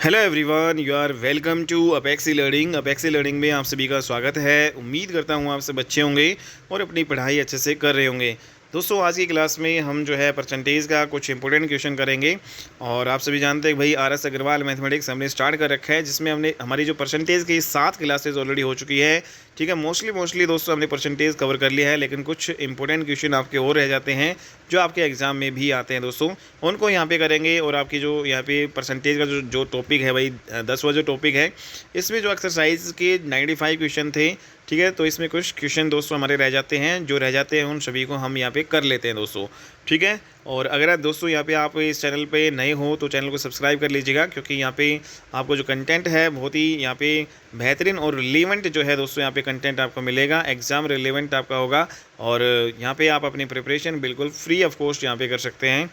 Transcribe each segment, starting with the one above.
Hello everyone, you are welcome to Apexi learning. Apexi learning में आप सभी का स्वागत है। उम्मीद करता हूँ आप सब अच्छे होंगे और अपनी पढ़ाई अच्छे से कर रहे होंगे। दोस्तों, आज की क्लास में हम जो है परसेंटेज का कुछ इंपॉर्टेंट क्वेश्चन करेंगे। और आप सभी जानते हैं भाई, आर एस अग्रवाल मैथमेटिक्स हमने स्टार्ट कर रखा है, जिसमें हमने हमारी जो परसेंटेज की 7 क्लासेज ऑलरेडी हो चुकी है। ठीक है, मोस्टली दोस्तों हमने परसेंटेज कवर कर लिया है, लेकिन कुछ इंपॉर्टेंट क्वेश्चन आपके और रह जाते हैं जो आपके एग्जाम में भी आते हैं दोस्तों, उनको यहाँ पे करेंगे। और आपकी जो यहाँ पे परसेंटेज का जो टॉपिक है भाई, 10वां जो टॉपिक है, इसमें जो एक्सरसाइज के 95 क्वेश्चन थे। ठीक है, तो इसमें कुछ क्वेश्चन दोस्तों हमारे रह जाते हैं, जो रह जाते हैं उन सभी को हम यहाँ पे कर लेते हैं दोस्तों। ठीक है, और अगर आप दोस्तों यहाँ पे आप इस चैनल पे नए हो तो चैनल को सब्सक्राइब कर लीजिएगा, क्योंकि यहाँ पे आपको जो कंटेंट है बहुत ही यहाँ पे बेहतरीन और रिलेवेंट जो है दोस्तों, यहाँ पे कंटेंट आपको मिलेगा, एग्ज़ाम रिलेवेंट आपका होगा। और यहाँ पे आप अपनी प्रिपरेशन बिल्कुल फ्री ऑफ कॉस्ट यहाँ पे कर सकते हैं।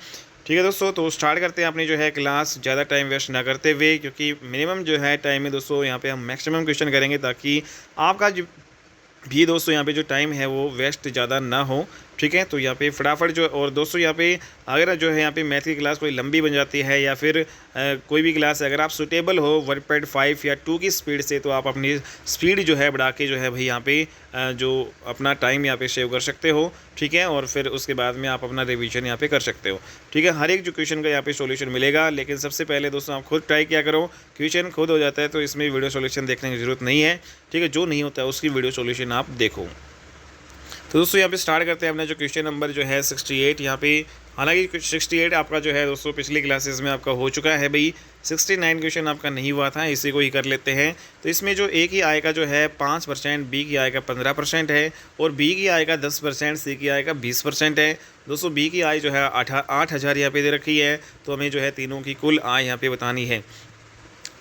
ठीक है दोस्तों, तो स्टार्ट करते हैं अपनी जो है क्लास, ज़्यादा टाइम वेस्ट ना करते हुए, क्योंकि मिनिमम जो है टाइम में दोस्तों यहाँ पे हम मैक्सिमम क्वेश्चन करेंगे, ताकि आपका जो भी दोस्तों यहाँ पे जो टाइम है वो वेस्ट ज़्यादा ना हो। ठीक है, तो यहाँ पे फटाफट जो, और दोस्तों यहाँ पे अगर जो है यहाँ पे मैथ की क्लास कोई लंबी बन जाती है, या फिर कोई भी क्लास अगर आप सुटेबल हो 1.5 या 2 की स्पीड से, तो आप अपनी स्पीड जो है बढ़ा के जो है भाई यहाँ पे जो अपना टाइम यहाँ पे सेव कर सकते हो। ठीक है, और फिर उसके बाद में आप अपना रिवीजन यहाँ पे कर सकते हो। ठीक है, हर एक जो क्वेश्चन का यहाँ पे सॉल्यूशन मिलेगा, लेकिन सबसे पहले दोस्तों आप खुद ट्राई किया करो। क्वेश्चन खुद हो जाता है तो इसमें वीडियो सॉल्यूशन देखने की ज़रूरत नहीं है। ठीक है, जो नहीं होता है उसकी वीडियो सॉल्यूशन आप देखो। तो दोस्तों यहाँ पे स्टार्ट करते हैं अपना जो क्वेश्चन नंबर जो है 68। यहाँ पे हालांकि 68 आपका जो है दोस्तों पिछली क्लासेस में आपका हो चुका है भाई। 69 क्वेश्चन आपका नहीं हुआ था, इसी को ही कर लेते हैं। तो इसमें जो ए की आय का जो है 5%, बी की आय का 15% है, और बी की आय का 10%, सी की आय का 20% है। दोस्तों बी की आय जो है 8,000 यहाँ पे दे रखी है, तो हमें जो है तीनों की कुल आय यहाँ पे बतानी है।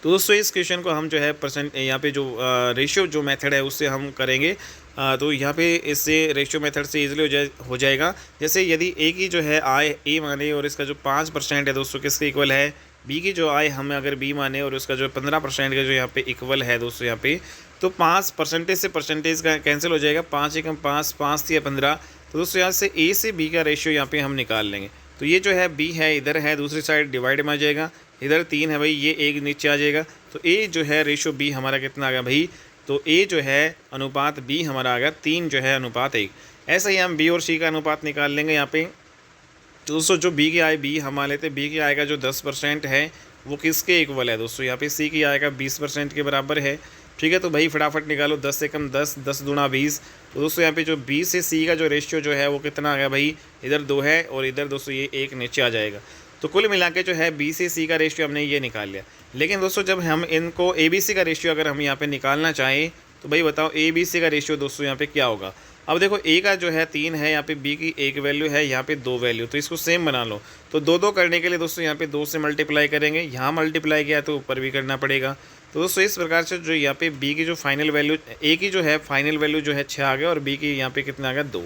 तो दोस्तों इस क्वेश्चन को हम जो है परसेंट यहाँ पे जो रेशियो जो मेथड है उससे हम करेंगे। तो यहाँ पे इससे रेशियो मेथड से इजीली हो जाएगा। जैसे यदि ए की जो है आय ए माने और इसका जो 5% है दोस्तों किसके इक्वल है, बी की जो आय हमें अगर बी माने और उसका जो 15% का जो यहाँ पे इक्वल है दोस्तों यहाँ पे, तो 5 परसेंटेज से परसेंटेज का कैंसिल हो जाएगा। 5 एकम 5, 5 या 15। तो दोस्तों यहाँ से ए से बी का रेशियो यहाँ पे हम निकाल लेंगे। तो ये जो है बी है इधर है, दूसरी साइड डिवाइड में आ जाएगा, इधर 3 है भाई, ये एक नीचे आ जाएगा। तो ए जो है रेशियो बी हमारा कितना आ गया भाई, तो ए जो है अनुपात बी हमारा आ गया 3 जो है अनुपात 1। ऐसा ही हम बी और सी का अनुपात निकाल लेंगे यहाँ पे। तो दोस्तों जो बी की आय बी हम मान लेते हैं, बी की आय का जो 10% है वो किसके इक्वल है दोस्तों, यहाँ पे सी की आय का 20% के बराबर है। ठीक है, तो भाई फटाफट निकालो, 10 से कम 10, 10 दूना 20। तो दोस्तों यहाँ पे जो बी से सी का जो रेशियो जो है वो कितना आ गया भाई, इधर 2 है और इधर दोस्तों ये 1 नीचे आ जाएगा। तो कुल मिला के जो है बी से सी का रेशियो हमने ये निकाल लिया। लेकिन दोस्तों जब हम इनको ए बी सी का रेशियो अगर हम यहाँ पे निकालना चाहें, तो भाई बताओ ए बी सी का रेशियो दोस्तों यहाँ पे क्या होगा। अब देखो ए का जो है 3 है, यहाँ पे बी की 1 वैल्यू है, यहाँ पे 2 वैल्यू, तो इसको सेम बना लो। तो 2 करने के लिए दोस्तों यहाँ पे 2 से मल्टीप्लाई करेंगे, यहाँ मल्टीप्लाई किया तो ऊपर भी करना पड़ेगा। तो दोस्तों इस प्रकार से जो यहाँ पे बी की जो फाइनल वैल्यू, ए की जो है फाइनल वैल्यू जो है 6 आ गया, और बी की यहाँ पे कितना आ गया 2।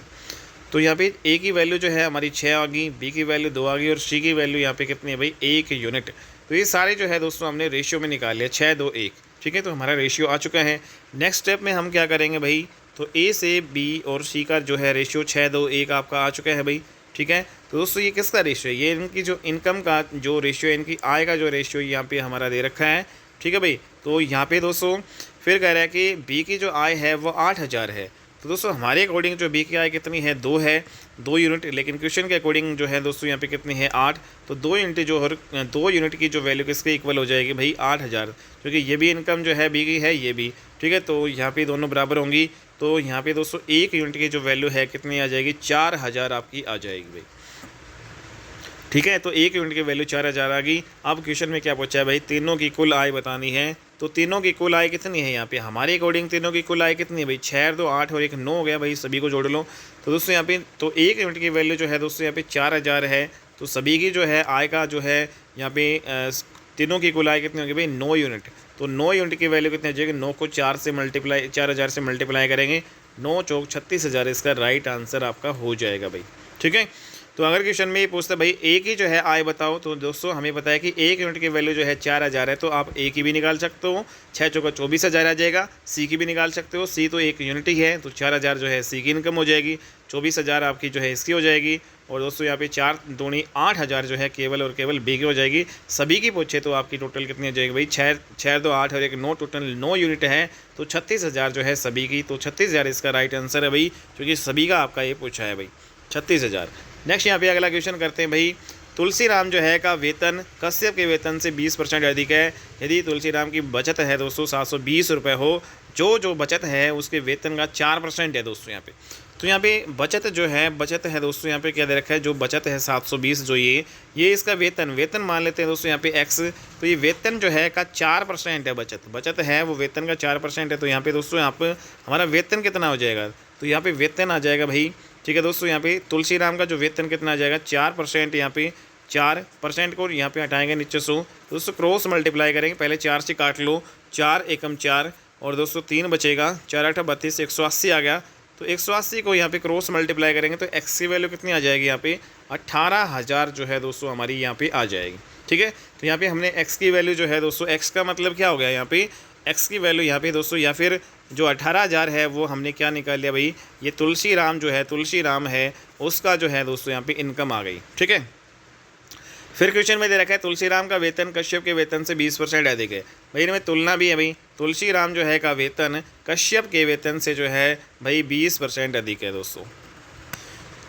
तो यहाँ पे ए की वैल्यू जो है हमारी 6 आ गई, बी की वैल्यू 2 आ गई, और सी की वैल्यू यहाँ पे कितनी है भाई 1 यूनिट। तो ये सारे जो है दोस्तों हमने रेशियो में निकाल लिया, 6, 2, 1। ठीक है, तो हमारा रेशियो आ चुका है। नेक्स्ट स्टेप में हम क्या करेंगे भाई, तो ए से बी और सी का जो है रेशियो 6, 2, 1 आपका आ चुका है भाई। ठीक है, तो दोस्तों ये किसका रेशियो है, ये इनकी जो इनकम का जो रेशियो है, इनकी आय का जो रेशियो यहाँ पे हमारा दे रखा है। ठीक है भाई, तो यहाँ पे दोस्तों फिर कह रहा है कि बी की जो आय है वो 8,000 है। तो दोस्तों हमारे अकॉर्डिंग जो बी की आय कितनी है, 2 है, 2 यूनिट। लेकिन क्वेश्चन के अकॉर्डिंग जो है दोस्तों यहाँ पे कितनी है 8। तो 2 यूनिट जो 2 यूनिट की जो वैल्यू किसके इक्वल हो जाएगी भाई 8,000, क्योंकि ये भी इनकम जो है बी की है, ये भी। ठीक है, तो यहाँ पे दोनों बराबर होंगी। तो यहाँ पे दोस्तों 1 यूनिट की जो वैल्यू है कितनी आ जाएगी, 4,000 आपकी आ जाएगी भाई। ठीक है, तो 1 यूनिट की वैल्यू 4,000 आ गई। अब क्वेश्चन में क्या पूछा है भाई, तीनों की कुल आय बतानी है। तो तीनों की कुल आय कितनी है, यहाँ पे हमारे अकॉर्डिंग तीनों की कुल आय कितनी है भाई, 6, 2, 8 और 1 9 हो गया भाई, सभी को जोड़ लो। तो दोस्तों यहाँ पे तो 1 यूनिट की वैल्यू जो है दोस्तों यहाँ पे 4,000 है। तो सभी की जो है आय का जो है यहाँ पे तीनों की कुल आय कितनी होगी भाई 9 यूनिट। तो 9 यूनिट की वैल्यू कितनी हो जाएगी, 9 को 4 से मल्टीप्लाई 4,000 से मल्टीप्लाई करेंगे, 9 चौक 36,000 इसका राइट आंसर आपका हो जाएगा भाई। ठीक है, तो अगर क्वेश्चन में ये पूछता है भाई ए की जो है आय बताओ, तो दोस्तों हमें पता है कि 1 यूनिट की वैल्यू जो है 4,000 है, तो आप ए की भी निकाल सकते हो, 6 चौका 24,000 आ जाएगा। सी की भी निकाल सकते हो, सी तो 1 यूनिट ही है, तो 4,000 जो है सी की इनकम हो जाएगी, 24,000 आपकी जो है इसकी हो जाएगी। और दोस्तों यहाँ पे 4 दूनी 8,000 जो है केवल और केवल बी की हो जाएगी। सभी की पूछे तो आपकी टोटल कितनी हो जाएगी भाई, 6 2 8 और एक 9, टोटल 9 यूनिट है, तो 36,000 जो है सभी की। तो 36,000 इसका राइट आंसर है भाई, क्योंकि सभी का आपका ये पूछा है भाई 36,000। नेक्स्ट यहाँ पे अगला क्वेश्चन करते हैं भाई, तुलसीराम जो है का वेतन कश्यप के वेतन से 20% अधिक है। यदि तुलसीराम की बचत है दोस्तों 720 रुपये हो, जो बचत है उसके वेतन का 4% है दोस्तों यहाँ पे। तो यहाँ पे बचत है दोस्तों, यहाँ पे क्या दे रखा है, जो बचत है 720, जो ये इसका वेतन मान लेते हैं दोस्तों यहाँ पे x। तो ये वेतन जो है का 4% है, बचत है वो वेतन का 4% है। तो यहाँ पे दोस्तों हमारा वेतन कितना हो जाएगा, तो यहाँ पे वेतन आ जाएगा भाई, ठीक है दोस्तों। यहाँ पे तुलसीराम का जो वेतन कितना आ जाएगा 4%, यहाँ पे 4% को यहाँ पे हटाएंगे नीचे 100, दोस्तों क्रॉस मल्टीप्लाई करेंगे, पहले 4 से काट लो, 4 एकम 4 और दोस्तों 3 बचेगा, 4 8 32, 180 आ गया। तो 180 को यहाँ पे क्रॉस मल्टीप्लाई करेंगे तो एक्स की वैल्यू कितनी आ जाएगी, यहाँ पे 18,000 जो है दोस्तों हमारी यहाँ पे आ जाएगी, ठीक है। तो यहाँ पे हमने एक्स की वैल्यू जो है दोस्तों, एक्स का मतलब क्या हो गया यहाँ पे, एक्स की वैल्यू यहाँ पे दोस्तों, या फिर जो 18,000 है वो हमने क्या निकाल लिया भाई, ये तुलसीराम है उसका जो है दोस्तों यहाँ पे इनकम आ गई, ठीक है। फिर क्वेश्चन में दे रखा है तुलसीराम का वेतन कश्यप के वेतन से 20% अधिक है। भाई इनमें तुलना भी है भाई, तुलसीराम जो है का वेतन कश्यप के वेतन से जो है भाई 20% अधिक है दोस्तों।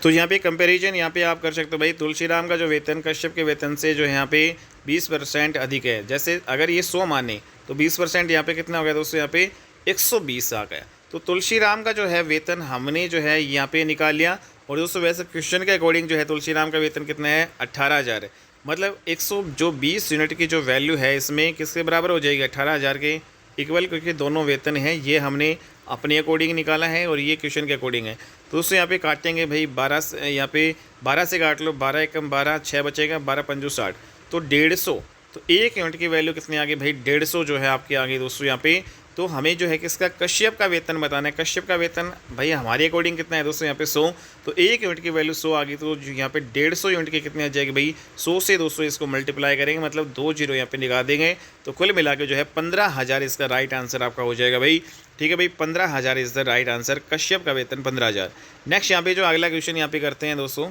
तो यहाँ पे कंपैरिजन यहाँ पे आप कर सकते हो भाई, तुलसीराम का जो वेतन कश्यप के वेतन से जो है यहाँ पे 20% अधिक है। जैसे अगर ये 100 माने तो 20% यहाँ पे कितना हो गया दोस्तों, यहाँ पे 120 आ गया। तो तुलसीराम का जो है वेतन हमने जो है यहाँ पे निकाल लिया। और दोस्तों वैसे क्वेश्चन के अकॉर्डिंग जो है तुलसीराम का वेतन कितना है, 18,000 है। मतलब 120 यूनिट की जो वैल्यू है इसमें किसके बराबर हो जाएगी, 18,000 के इक्वल, क्योंकि दोनों वेतन हैं, ये हमने अपने अकॉर्डिंग निकाला है और ये क्वेश्चन के अकॉर्डिंग है। तो दोस्तों यहाँ पे काटेंगे भाई 12 से, यहाँ पे 12 से काट लो, 12 एकम 12, 6 बचेगा, 12 पंजू 60, तो 150। तो 1 यूनिट की वैल्यू कितनी आ गई भाई, 150 जो है आपकी आ गई दोस्तों यहाँ पे। तो हमें जो है किसका, कश्यप का वेतन बताना है। कश्यप का वेतन भाई हमारे अकॉर्डिंग कितना है दोस्तों यहाँ पे 100, तो 1 यूनिट की वैल्यू 100 आ गई। तो यहाँ पे 150 यूनिट की कितनी आ जाएगी भाई, 100 से दोस्तों इसको मल्टीप्लाई करेंगे, मतलब 2 जीरो यहाँ पे निकाल देंगे, तो कुल मिला के जो है 15,000 इसका राइट आंसर आपका हो जाएगा भाई, ठीक है भाई। 15,000 is the right answer, Kashyap का वेतन 15,000। नेक्स्ट यहाँ पे जो अगला क्वेश्चन यहाँ पे करते हैं दोस्तों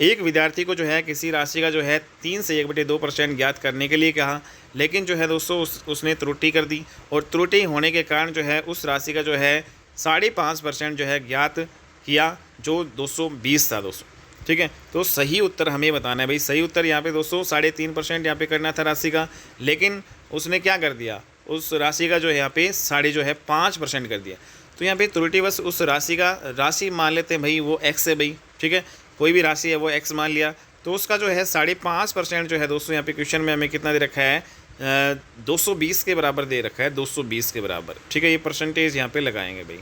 एक विद्यार्थी को जो है किसी राशि का जो है 3 से 1/2% ज्ञात करने के लिए कहा, लेकिन जो है दोस्तों उसने त्रुटि कर दी, और त्रुटि होने के कारण जो है उस राशि का जो है 5.5% जो है ज्ञात किया, जो 220 था दोस्तों, ठीक है। तो सही उत्तर हमें बताना है भाई। सही उत्तर यहाँ पे दोस्तों 3.5% यहाँ पे करना था राशि का, लेकिन उसने क्या कर दिया, उस राशि का जो है यहाँ पे 5% कर दिया। तो यहाँ पे त्रुटि बस उस राशि मान लेते हैं भाई, वो x है भाई, ठीक है, कोई भी राशि है वो x मान लिया, तो उसका जो है 5.5% जो है दोस्तों यहाँ पे क्वेश्चन में हमें कितना दे रखा है, 220 के बराबर दे रखा है, 220 के बराबर, ठीक है। ये परसेंटेज यहाँ पे लगाएंगे भाई।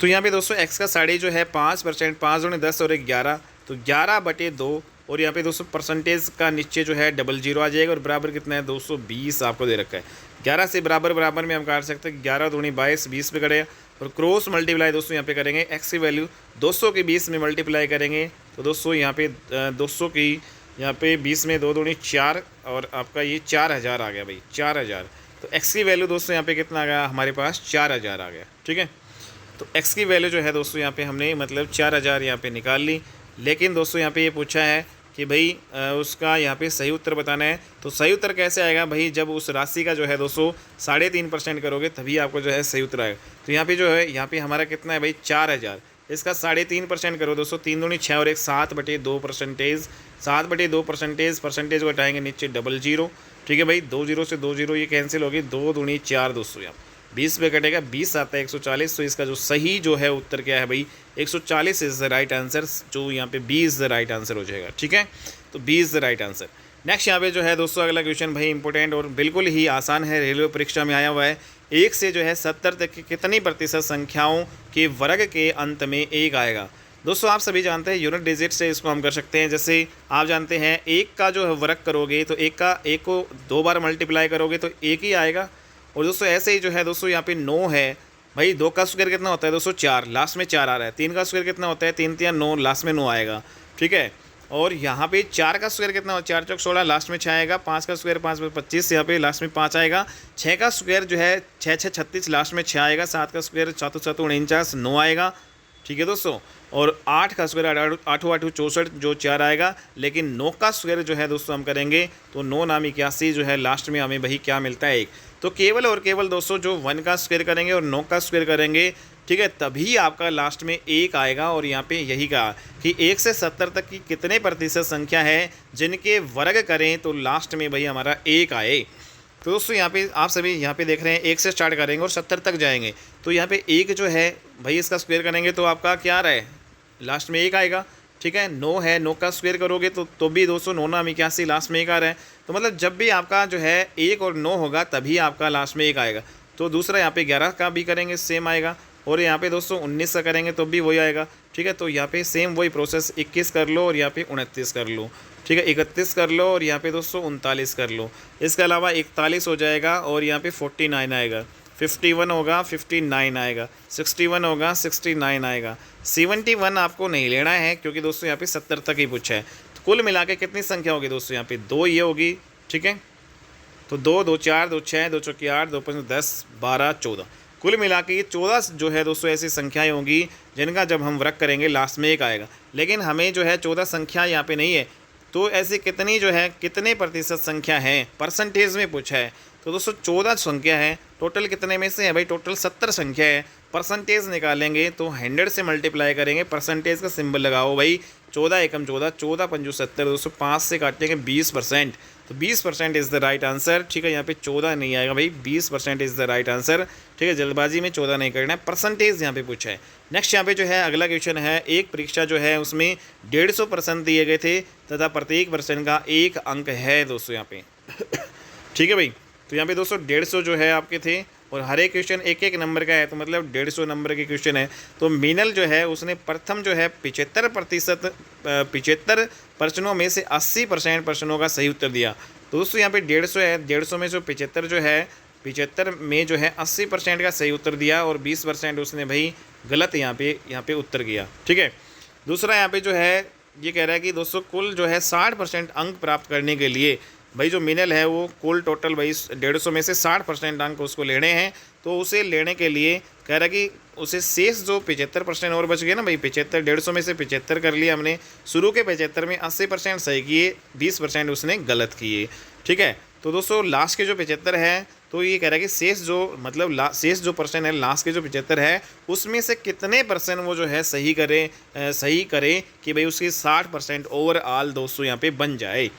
तो यहाँ पे दोस्तों x का 5%, 5 दूनी 10 और 11, तो 11/2, और यहाँ पे दोस्तों परसेंटेज का नीचे जो है 00 आ जाएगा, और बराबर कितना है 220 आपको दे रखा है। 11 से बराबर में हम काट सकते हैं, 11 दूनी 22, 20 पे करेगा, और क्रॉस मल्टीप्लाई दोस्तों यहाँ पे करेंगे, x की वैल्यू 200 के 20 में मल्टीप्लाई करेंगे, तो दोस्तों यहाँ पे 200 की यहाँ पे 20 में 2 दूनी 4, और आपका ये 4,000 आ गया भाई, 4,000। तो x की वैल्यू दोस्तों यहाँ पे कितना आ गया हमारे पास, 4,000 आ गया, ठीक है। तो x की वैल्यू जो है दोस्तों यहाँ पे हमने मतलब 4,000 यहाँ पे निकाल ली। लेकिन दोस्तों यहाँ पे ये पूछा है कि भाई उसका यहाँ पे सही उत्तर बताना है। तो सही उत्तर कैसे आएगा भाई, जब उस राशि का जो है दोस्तों 3.5% करोगे तभी आपको जो है सही उत्तर आएगा। तो यहाँ पे जो है यहाँ पे हमारा कितना है भाई 4,000, इसका 3.5% करो दोस्तों, 3 दूनी 6 और एक 7/2%, 7/2% परसेंटेज को हटाएंगे नीचे 00, ठीक है भाई। 2 जीरो से 2 जीरो ये कैंसिल होगी, 2 दूनी 4 दोस्तों, यहाँ 20 पे कटेगा, 20 आता है 140। तो इसका जो सही जो है उत्तर क्या है भाई, 140 इज़ द राइट आंसर, जो यहाँ पे B is the right answer हो जाएगा, ठीक है। तो B is the right answer. Next यहाँ पे जो है दोस्तों अगला क्वेश्चन भाई इंपॉर्टेंट और बिल्कुल ही आसान है, रेलवे परीक्षा में आया हुआ है। 1 से जो है 70 तक की कितनी प्रतिशत संख्याओं के वर्ग के अंत में 1 आएगा। दोस्तों आप सभी जानते हैं यूनिट डिजिट से इसको हम कर सकते हैं। जैसे आप जानते हैं 1 का जो है वर्ग करोगे तो 1 को 2 बार मल्टीप्लाई करोगे तो 1 ही आएगा। और दोस्तों ऐसे ही जो है दोस्तों यहाँ पे 9 है भाई, 2 का स्क्वायर कितना होता है दोस्तों 4, लास्ट में 4 आ रहा है। 3 का स्क्वायर कितना होता है 3 3 9, लास्ट में 9 आएगा, ठीक है। और यहाँ पे 4 का स्क्वायर कितना होता है 4 चौक 16, लास्ट में 6 आएगा। 5 का स्क्वायर 5 में 25, यहाँ पे लास्ट में 5 आएगा। 6 का स्क्वायर जो है 6 6 36, लास्ट में 6 आएगा। 7 का स्क्वायर 7 7 49, 9 आएगा, ठीक है दोस्तों। और 8 का स्क्वायर 8 8 64 जो 4 आएगा, लेकिन 9 का स्क्वायर जो है दोस्तों हम करेंगे तो 9 नाम 81 जो है लास्ट में हमें वही क्या मिलता है 1। तो केवल और केवल दोस्तों जो 1 का स्क्वायर करेंगे और 9 का स्क्वायर करेंगे, ठीक है, तभी आपका लास्ट में 1 आएगा। और यहाँ पे यही कहा कि 1 से 70 तक की कितने प्रतिशत संख्या है जिनके वर्ग करें तो लास्ट में भाई हमारा 1 आए। तो दोस्तों यहाँ पे आप सभी यहाँ पे देख रहे हैं 1 से स्टार्ट करेंगे और 70 तक जाएंगे, तो यहाँ पे 1 जो है भाई इसका स्क्वायर करेंगे तो आपका क्या आ रहा है लास्ट में 1 आएगा। ठीक है, 9 है, 9 का स्क्वायर करोगे तो भी दोस्तों 9 नाम 81 लास्ट में 1 आ रहा है। तो मतलब जब भी आपका जो है 1 और 9 होगा तभी आपका लास्ट में 1 आएगा। तो दूसरा यहाँ पे 11 का भी करेंगे सेम आएगा, और यहाँ पे दोस्तों 19 का करेंगे तो भी वही आएगा। ठीक है, तो यहाँ पे सेम वही प्रोसेस 21 कर लो और यहाँ पे 29 कर लो। ठीक है, 31 कर लो और यहाँ पे दोस्तों 39 कर लो। इसके अलावा 41 हो जाएगा और यहाँ पे 49 आएगा, 51 होगा 59 आएगा, 61 होगा 69 आएगा, 71 आपको नहीं लेना है क्योंकि दोस्तों यहाँ पे 70 तक ही पूछा है। तो कुल मिला के कितनी संख्या होगी दोस्तों यहाँ पे 2 ये होगी। ठीक है, तो 2 2 4 2 6 2 चौकी 8 2 5 10 12 14, कुल मिला के ये 14 जो है दोस्तों ऐसी संख्याएं होंगी जिनका जब हम वर्क करेंगे लास्ट में 1 आएगा। लेकिन हमें जो है 14 संख्या यहाँ पे नहीं है, तो ऐसी कितनी जो है कितने प्रतिशत संख्या है परसेंटेज में पूछा है। तो दोस्तों 14 संख्या है, टोटल कितने में से है भाई, टोटल 70 संख्या है। परसेंटेज निकालेंगे तो 100 से मल्टीप्लाई करेंगे, परसेंटेज का सिंबल लगाओ भाई, 14 एकम 14, 14 पंजू 70, दोस्तों 5 से काटेंगे 20%, तो 20% इज़ द राइट आंसर। ठीक है, यहाँ पे 14 नहीं आएगा भाई, 20% इज़ द राइट आंसर। ठीक है, जल्दबाजी में 14 नहीं करना है, परसेंटेज यहाँ पे पूछा है। नेक्स्ट यहाँ पे जो है अगला क्वेश्चन है, एक परीक्षा जो है उसमें 150% दिए गए थे तथा प्रत्येक परसेंट का 1 अंक है दोस्तों यहाँ पे। ठीक है भाई, तो यहाँ पे दोस्तों 150 जो है आपके थे और हर एक क्वेश्चन 1 नंबर का है, तो मतलब 150 नंबर के क्वेश्चन है। तो मीनल जो है उसने प्रथम जो है 75 प्रश्नों में से 80% प्रश्नों का सही उत्तर दिया। तो दोस्तों यहाँ पे 150 है, 150 में से 75 जो है 75 में जो है 80% का सही उत्तर दिया और 20% उसने भाई गलत यहाँ पे उत्तर किया। ठीक है, दूसरा यहाँ पे जो है ये कह रहा है कि दोस्तों कुल जो है 60% अंक प्राप्त करने के लिए भाई जो मिनल है वो कुल टोटल भाई 150 में से 60% अंक उसको लेने हैं। तो उसे लेने के लिए कह रहा है कि उसे शेष जो 75% और बच गए ना भाई, 75 150 में से 75 कर लिया हमने, शुरू के 75 में 80% सही किए, 20% उसने गलत किए। ठीक है, तो दोस्तों लास्ट के जो 75 है, तो ये कह रहा है कि शेष जो मतलब शेष जो परसेंट है लास्ट के जो 75 है उसमें से कितने परसेंट वो जो है सही करे कि भाई उसकी 60% ओवरऑल दोस्तों यहाँ पे बन जाए।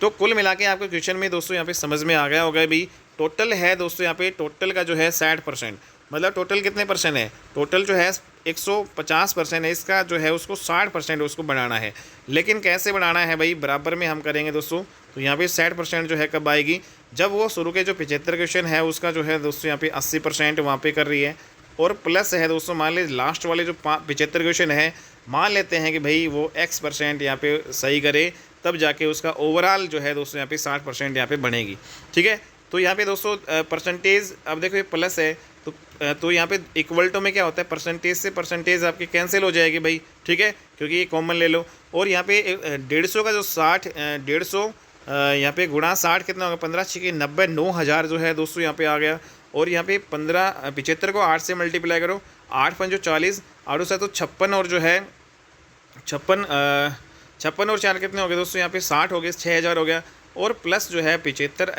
तो कुल मिला के आपके क्वेश्चन में दोस्तों यहाँ पे समझ में आ गया होगा भाई, टोटल है दोस्तों यहाँ पे टोटल का जो है 60%, मतलब टोटल कितने परसेंट है, टोटल जो है 150% है, इसका जो है उसको 60% उसको बनाना है। लेकिन कैसे बनाना है भाई, बराबर में हम करेंगे दोस्तों। तो यहाँ पे 60% जो है कब आएगी, जब वो शुरू के जो 75 क्वेश्चन है उसका जो है दोस्तों यहाँ पे 80% वहाँ पे कर रही है, और प्लस है दोस्तों मान लीजिए लास्ट वाले जो 75 क्वेश्चन है मान लेते हैं कि भाई वो x% यहाँ पे सही करे, तब जाके उसका ओवरऑल जो है दोस्तों यहाँ पे 60% यहाँ पे बनेगी। ठीक है, तो यहाँ पे दोस्तों परसेंटेज, अब देखो ये प्लस है तो यहाँ पे इक्वल टू में क्या होता है, परसेंटेज से परसेंटेज आपकी कैंसिल हो जाएगी भाई। ठीक है, क्योंकि ये कॉमन ले लो, और यहाँ पे 150 का जो 150 यहाँ पे गुणा 60 कितना होगा, 15 6 90, 9000 जो है दोस्तों यहाँ पे आ गया। और यहाँ पे 75 को 8 से मल्टीप्लाई करो, 8 5 40, 8 से तो 56 और जो है 56 और 4 कितने हो गए दोस्तों यहाँ पे 60 हो गए, 6000 हो गया, और प्लस जो है 75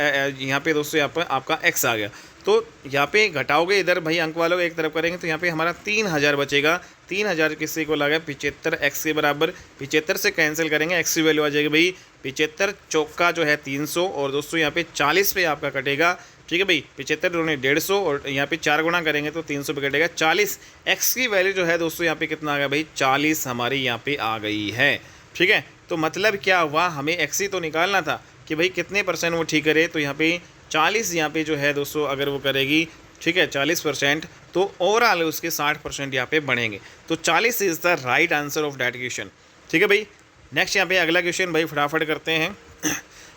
यहाँ पे दोस्तों यहाँ पर आपका x आ गया। तो यहाँ पे घटाओगे इधर भाई अंक वालों को एक तरफ करेंगे तो यहाँ पे हमारा 3000 बचेगा। 3000 किससे को लगा 75 x के बराबर, 75 से कैंसिल करेंगे x की वैल्यू आ जाएगी भाई 75 चौका जो है 300, और दोस्तों यहाँ पे 40 पे आपका कटेगा। ठीक है भाई, 75 दूनी 150 और यहाँ पे 4 गुना करेंगे तो 300 पे कटेगा 40। x की वैल्यू जो है दोस्तों यहाँ पे कितना आ गया भाई 40 हमारी यहाँ पे आ गई है। ठीक है, तो मतलब क्या हुआ, हमें x ही तो निकालना था कि भाई कितने परसेंट वो ठीक करे, तो यहाँ पे 40 यहाँ पे जो है दोस्तों अगर वो करेगी, ठीक है 40%, तो ओवरऑल उसके 60% यहाँ पे बनेंगे। तो 40 is the right answer of that question. ठीक है भाई, नेक्स्ट यहाँ पे अगला क्वेश्चन भाई फटाफट करते हैं।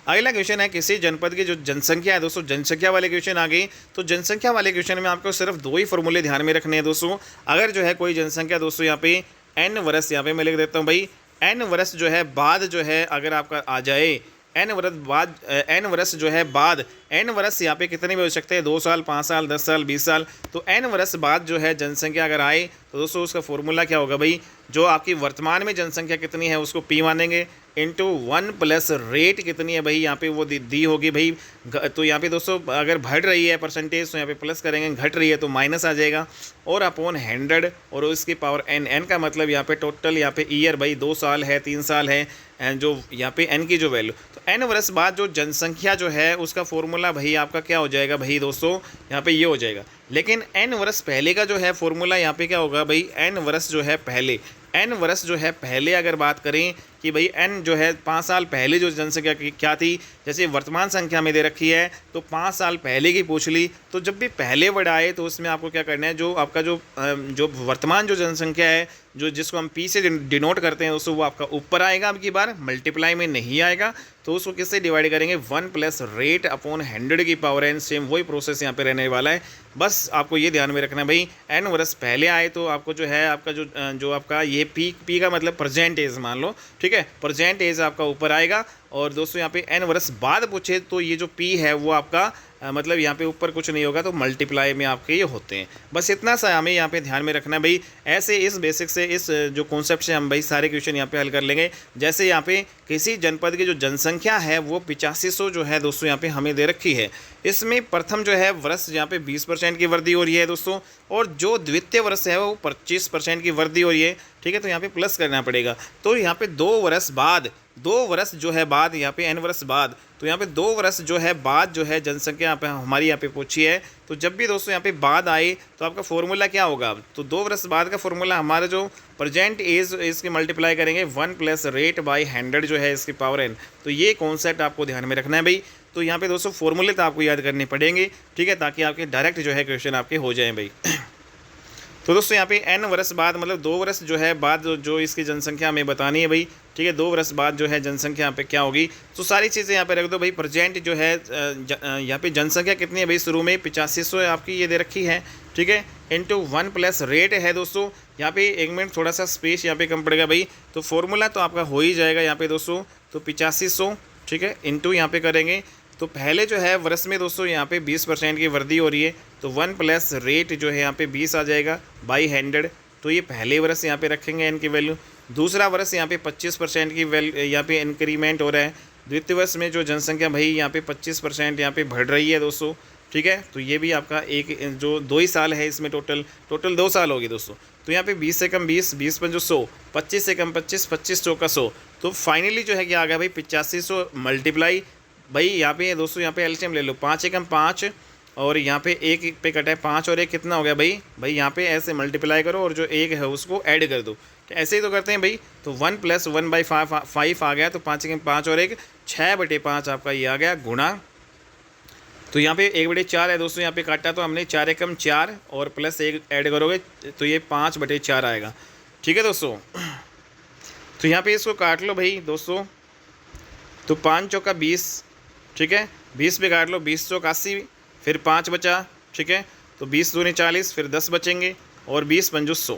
अगला क्वेश्चन है, किसी जनपद की जो जनसंख्या है दोस्तों, जनसंख्या वाले क्वेश्चन आ गई। तो जनसंख्या वाले क्वेश्चन में आपको सिर्फ 2 ही फॉर्मूले ध्यान में रखने हैं दोस्तों। अगर जो है कोई जनसंख्या दोस्तों यहाँ पे n वर्ष यहाँ पे मैं लिख देता हूँ भाई, n वर्ष जो है बाद जो है अगर आपका आ जाए एन वर्ष जो है बाद, एन वर्ष यहाँ पे कितने भी हो सकते हैं, 2 साल, 5 साल, 10 साल, 20 साल। तो एन वर्ष बाद जो है जनसंख्या अगर आए तो दोस्तों उसका फॉर्मूला क्या होगा भाई, जो आपकी वर्तमान में जनसंख्या कितनी है उसको पी मानेंगे, इंटू 1 प्लस रेट कितनी है भाई यहाँ पे वो दी होगी भाई। तो यहाँ पे दोस्तों अगर बढ़ रही है परसेंटेज तो यहाँ पे प्लस करेंगे, घट रही है तो माइनस आ जाएगा, और अपॉन 100 और उसकी पावर एन। एन का मतलब यहाँ पे टोटल यहाँ पे ईयर भाई 2 साल है, 3 साल है, जो यहाँ पे एन की जो वैल्यू। तो एन वर्ष बाद जो जनसंख्या जो है उसका फॉर्मूला भाई आपका क्या हो जाएगा भाई दोस्तों, यहाँ पे ये हो जाएगा। लेकिन एन वर्ष पहले का जो है फॉर्मूला यहाँ पे क्या होगा भाई, एन वर्ष जो है पहले, एन वर्ष जो है पहले अगर बात करें कि भाई एन जो है 5 साल पहले जो जनसंख्या क्या थी, जैसे वर्तमान संख्या में दे रखी है तो 5 साल पहले की पूछ ली, तो जब भी पहले वर्ड आए तो उसमें आपको क्या करना है, जो आपका जो वर्तमान जो जनसंख्या है जो जिसको हम पी से डिनोट करते हैं दोस्तों, वो आपका ऊपर आएगा, अब की बार मल्टीप्लाई में नहीं आएगा, तो उसको किससे डिवाइड करेंगे, 1 प्लस रेट अपॉन 100 की पावर एन। सेम वही प्रोसेस यहाँ पे रहने वाला है, बस आपको ये ध्यान में रखना है भाई, एन वर्ष पहले आए तो आपको जो है आपका जो आपका ये पी का मतलब प्रेजेंट एज मान लो, ठीक है, प्रेजेंट एज आपका ऊपर आएगा। और दोस्तों यहाँ पे एन वर्ष बाद पूछे तो ये जो पी है वो आपका मतलब यहाँ पे ऊपर कुछ नहीं होगा, तो मल्टीप्लाई में आपके ये होते हैं। बस इतना सा हमें यहाँ पे ध्यान में रखना है भाई। ऐसे इस बेसिक से इस जो कॉन्सेप्ट से हम भाई सारे क्वेश्चन यहाँ पे हल कर लेंगे। जैसे यहाँ पे किसी जनपद की जो जनसंख्या है वो 8500 जो है दोस्तों यहाँ पे हमें दे रखी है। इसमें प्रथम जो है वर्ष यहाँ पे 20% की वृद्धि हो रही है दोस्तों, और जो द्वितीय वर्ष है वो 25% की वृद्धि हो रही है, ठीक है, तो यहाँ पे प्लस करना पड़ेगा। तो यहाँ पे 2 वर्ष बाद, 2 वर्ष जो है बाद, यहाँ पे एन वर्ष बाद, तो यहाँ पे 2 वर्ष जो है बाद जो है जनसंख्या यहाँ पे हमारी यहाँ पे पूछी है। तो जब भी दोस्तों यहाँ पे बाद आए तो आपका फॉर्मूला क्या होगा, तो 2 वर्ष बाद का फॉर्मूला हमारा जो प्रेजेंट एज इसकी मल्टीप्लाई करेंगे 1 प्लस रेट बाई 100 जो है इसकी पावर एन। तो ये कॉन्सेप्ट आपको ध्यान में रखना है भाई। तो यहाँ पे दोस्तों फॉर्मूले तो आपको याद करने पड़ेंगे, ठीक है, ताकि आपके डायरेक्ट जो है क्वेश्चन आपके हो जाएं भाई। तो दोस्तों यहाँ पे एन वर्ष बाद मतलब 2 वर्ष जो है बाद जो इसकी जनसंख्या हमें बतानी है भाई, ठीक है, 2 वर्ष बाद जो है जनसंख्या यहाँ पे क्या होगी, तो सारी चीज़ें यहाँ पे रख दो भाई। प्रेजेंट जो है यहाँ पे जनसंख्या कितनी है भाई, शुरू में 8500 आपकी ये दे रखी है, ठीक है, इंटू 1 प्लस रेट है दोस्तों। यहाँ पे 1 मिनट थोड़ा सा स्पेस यहाँ पे कम पड़ेगा भाई, तो फॉर्मूला तो आपका हो ही जाएगा यहाँ पे दोस्तों, तो 8500, ठीक है, इंटू यहाँ पे करेंगे तो पहले जो है वर्ष में दोस्तों यहाँ पे 20% की वृद्धि हो रही है, तो 1 प्लस रेट जो है यहाँ पे 20 आ जाएगा बाई 100। तो ये पहले वर्ष यहाँ पे रखेंगे एन की वैल्यू। दूसरा वर्ष यहाँ पे 25% की वैल्यू यहाँ पे इंक्रीमेंट हो रहा है। द्वितीय वर्ष में जो जनसंख्या भाई यहाँ पे 25% यहाँ पे बढ़ रही है दोस्तों, ठीक है, तो ये भी आपका एक जो 2 ही साल है इसमें, टोटल 2 साल होगी दोस्तों। तो यहाँ पे 20 से कम 20, 20 पंजो 100, 25 से कम 25, 25 चौका 100। तो फाइनली जो है क्या आ गया भाई 8500 मल्टीप्लाई भाई यहाँ पे दोस्तों, यहाँ पे एलसीएम ले लो, 5 एकम 5 और यहाँ पे 1 पे कटा है 5 और 1 कितना हो गया भाई यहाँ पे ऐसे मल्टीप्लाई करो और जो 1 है उसको ऐड कर दो, तो ऐसे ही तो करते हैं भाई। तो 1 प्लस 1/5 आ गया, तो 5 एकम 5 और 1 6/5 आपका ये आ गया गुणा। तो यहाँ पे 1/4 है दोस्तों, यहाँ पे काटा तो हमने 4 एकम 4 और प्लस 1 ऐड करोगे तो ये 5/4 आएगा, ठीक है दोस्तों। तो यहाँ पे इसको काट लो भाई दोस्तों, तो 5 चौका 20, ठीक है, 20 पे काट लो, 20 चौक 80, फिर 5 बचा, ठीक है, तो 20 दूनी 40, फिर 10 बचेंगे और 20 पंजो 100,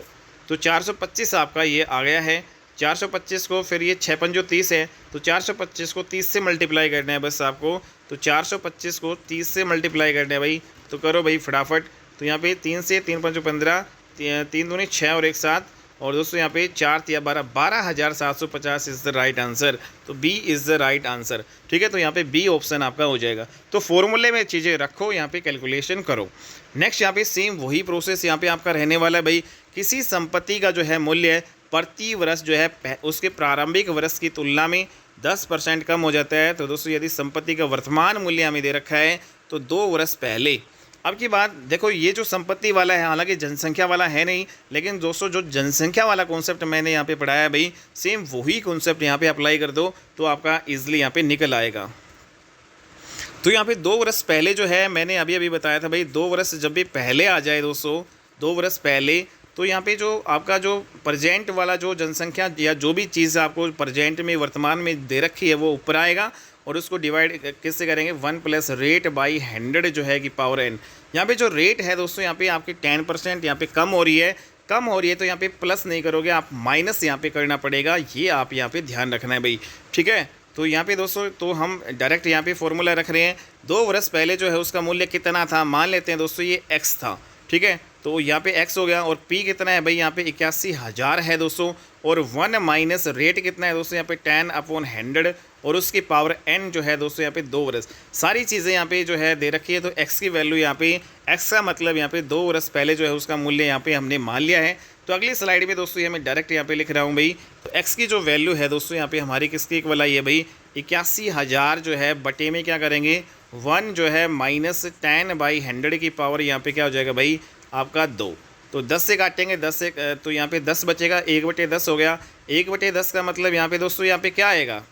तो 425 आपका ये आ गया है। 425 को फिर ये 6 पंजो 30 है, तो 425 को 30 से मल्टीप्लाई करना है बस आपको, तो 425 को 30 से मल्टीप्लाई करना है भाई। तो करो भाई फटाफट, तो यहाँ पे 3 से 3 पंजो 15, 3 दूनी 6 और 1 7, और दोस्तों यहाँ पे 4 तिया 12, 12,750 इज़ द राइट आंसर। तो B is the right answer, ठीक है, तो यहाँ पे बी ऑप्शन आपका हो जाएगा। तो फॉर्मूले में चीज़ें रखो, यहाँ पे कैलकुलेशन करो। नेक्स्ट यहाँ पे सेम वही प्रोसेस यहाँ पे आपका रहने वाला है भाई। किसी संपत्ति का जो है मूल्य प्रति वर्ष जो है उसके प्रारंभिक वर्ष की तुलना में 10% कम हो जाता है। तो दोस्तों यदि संपत्ति का वर्तमान मूल्य हमें दे रखा है तो 2 वर्ष पहले, अब की बात देखो, ये जो संपत्ति वाला है हालांकि जनसंख्या वाला है नहीं, लेकिन दोस्तों जो जनसंख्या वाला कॉन्सेप्ट मैंने यहाँ पे पढ़ाया है भाई, सेम वही कॉन्सेप्ट यहाँ पे अप्लाई कर दो तो आपका इजीली यहाँ पे निकल आएगा। तो यहाँ पे 2 वर्ष पहले जो है मैंने अभी बताया था भाई, 2 वर्ष जब भी पहले आ जाए दोस्तों, 2 वर्ष पहले, तो यहाँ पे जो आपका जो प्रेजेंट वाला जो जनसंख्या या जो भी चीज़ आपको प्रेजेंट में वर्तमान में दे रखी है वो ऊपर आएगा, और उसको डिवाइड किससे करेंगे 1 प्लस रेट बाई 100 जो है कि पावर एन। यहाँ पे जो रेट है दोस्तों यहाँ पे आपकी 10% यहाँ पे कम हो रही है, तो यहाँ पे प्लस नहीं करोगे आप, माइनस यहाँ पे करना पड़ेगा, ये आप यहाँ पे ध्यान रखना है भाई, ठीक है। तो यहाँ पे दोस्तों तो हम डायरेक्ट यहाँ पे फॉर्मूला रख रहे हैं। 2 वर्ष पहले जो है उसका मूल्य कितना था, मान लेते हैं दोस्तों ये x था, ठीक है। तो यहाँ पे x हो गया और p कितना है भाई, यहाँ पे 81,000 है दोस्तों। और 1 माइनस रेट कितना है दोस्तों, यहाँ पे 10/100 और उसकी पावर n जो है दोस्तों यहाँ पे 2 वर्ष। सारी चीज़ें यहाँ पे जो है दे रखी है। तो x की वैल्यू यहाँ पे, x का मतलब यहाँ पे 2 वर्ष पहले जो है उसका मूल्य यहाँ पे हमने मान लिया है। तो अगली स्लाइड में दोस्तों ये मैं डायरेक्ट यहाँ पे लिख रहा हूँ भाई। तो x की जो वैल्यू है दोस्तों यहाँ पे हमारी किसकी इक्वल आई है भाई, 81,000 जो है बटे में क्या करेंगे 1 जो है माइनस 10/100 की पावर यहाँ पे क्या हो जाएगा भाई आपका 2। तो 10 से काटेंगे 10 से, तो यहाँ पे 10 बचेगा, 1/10 हो गया। 1/10 का मतलब यहाँ पे दोस्तों यहाँ पे क्या आएगा,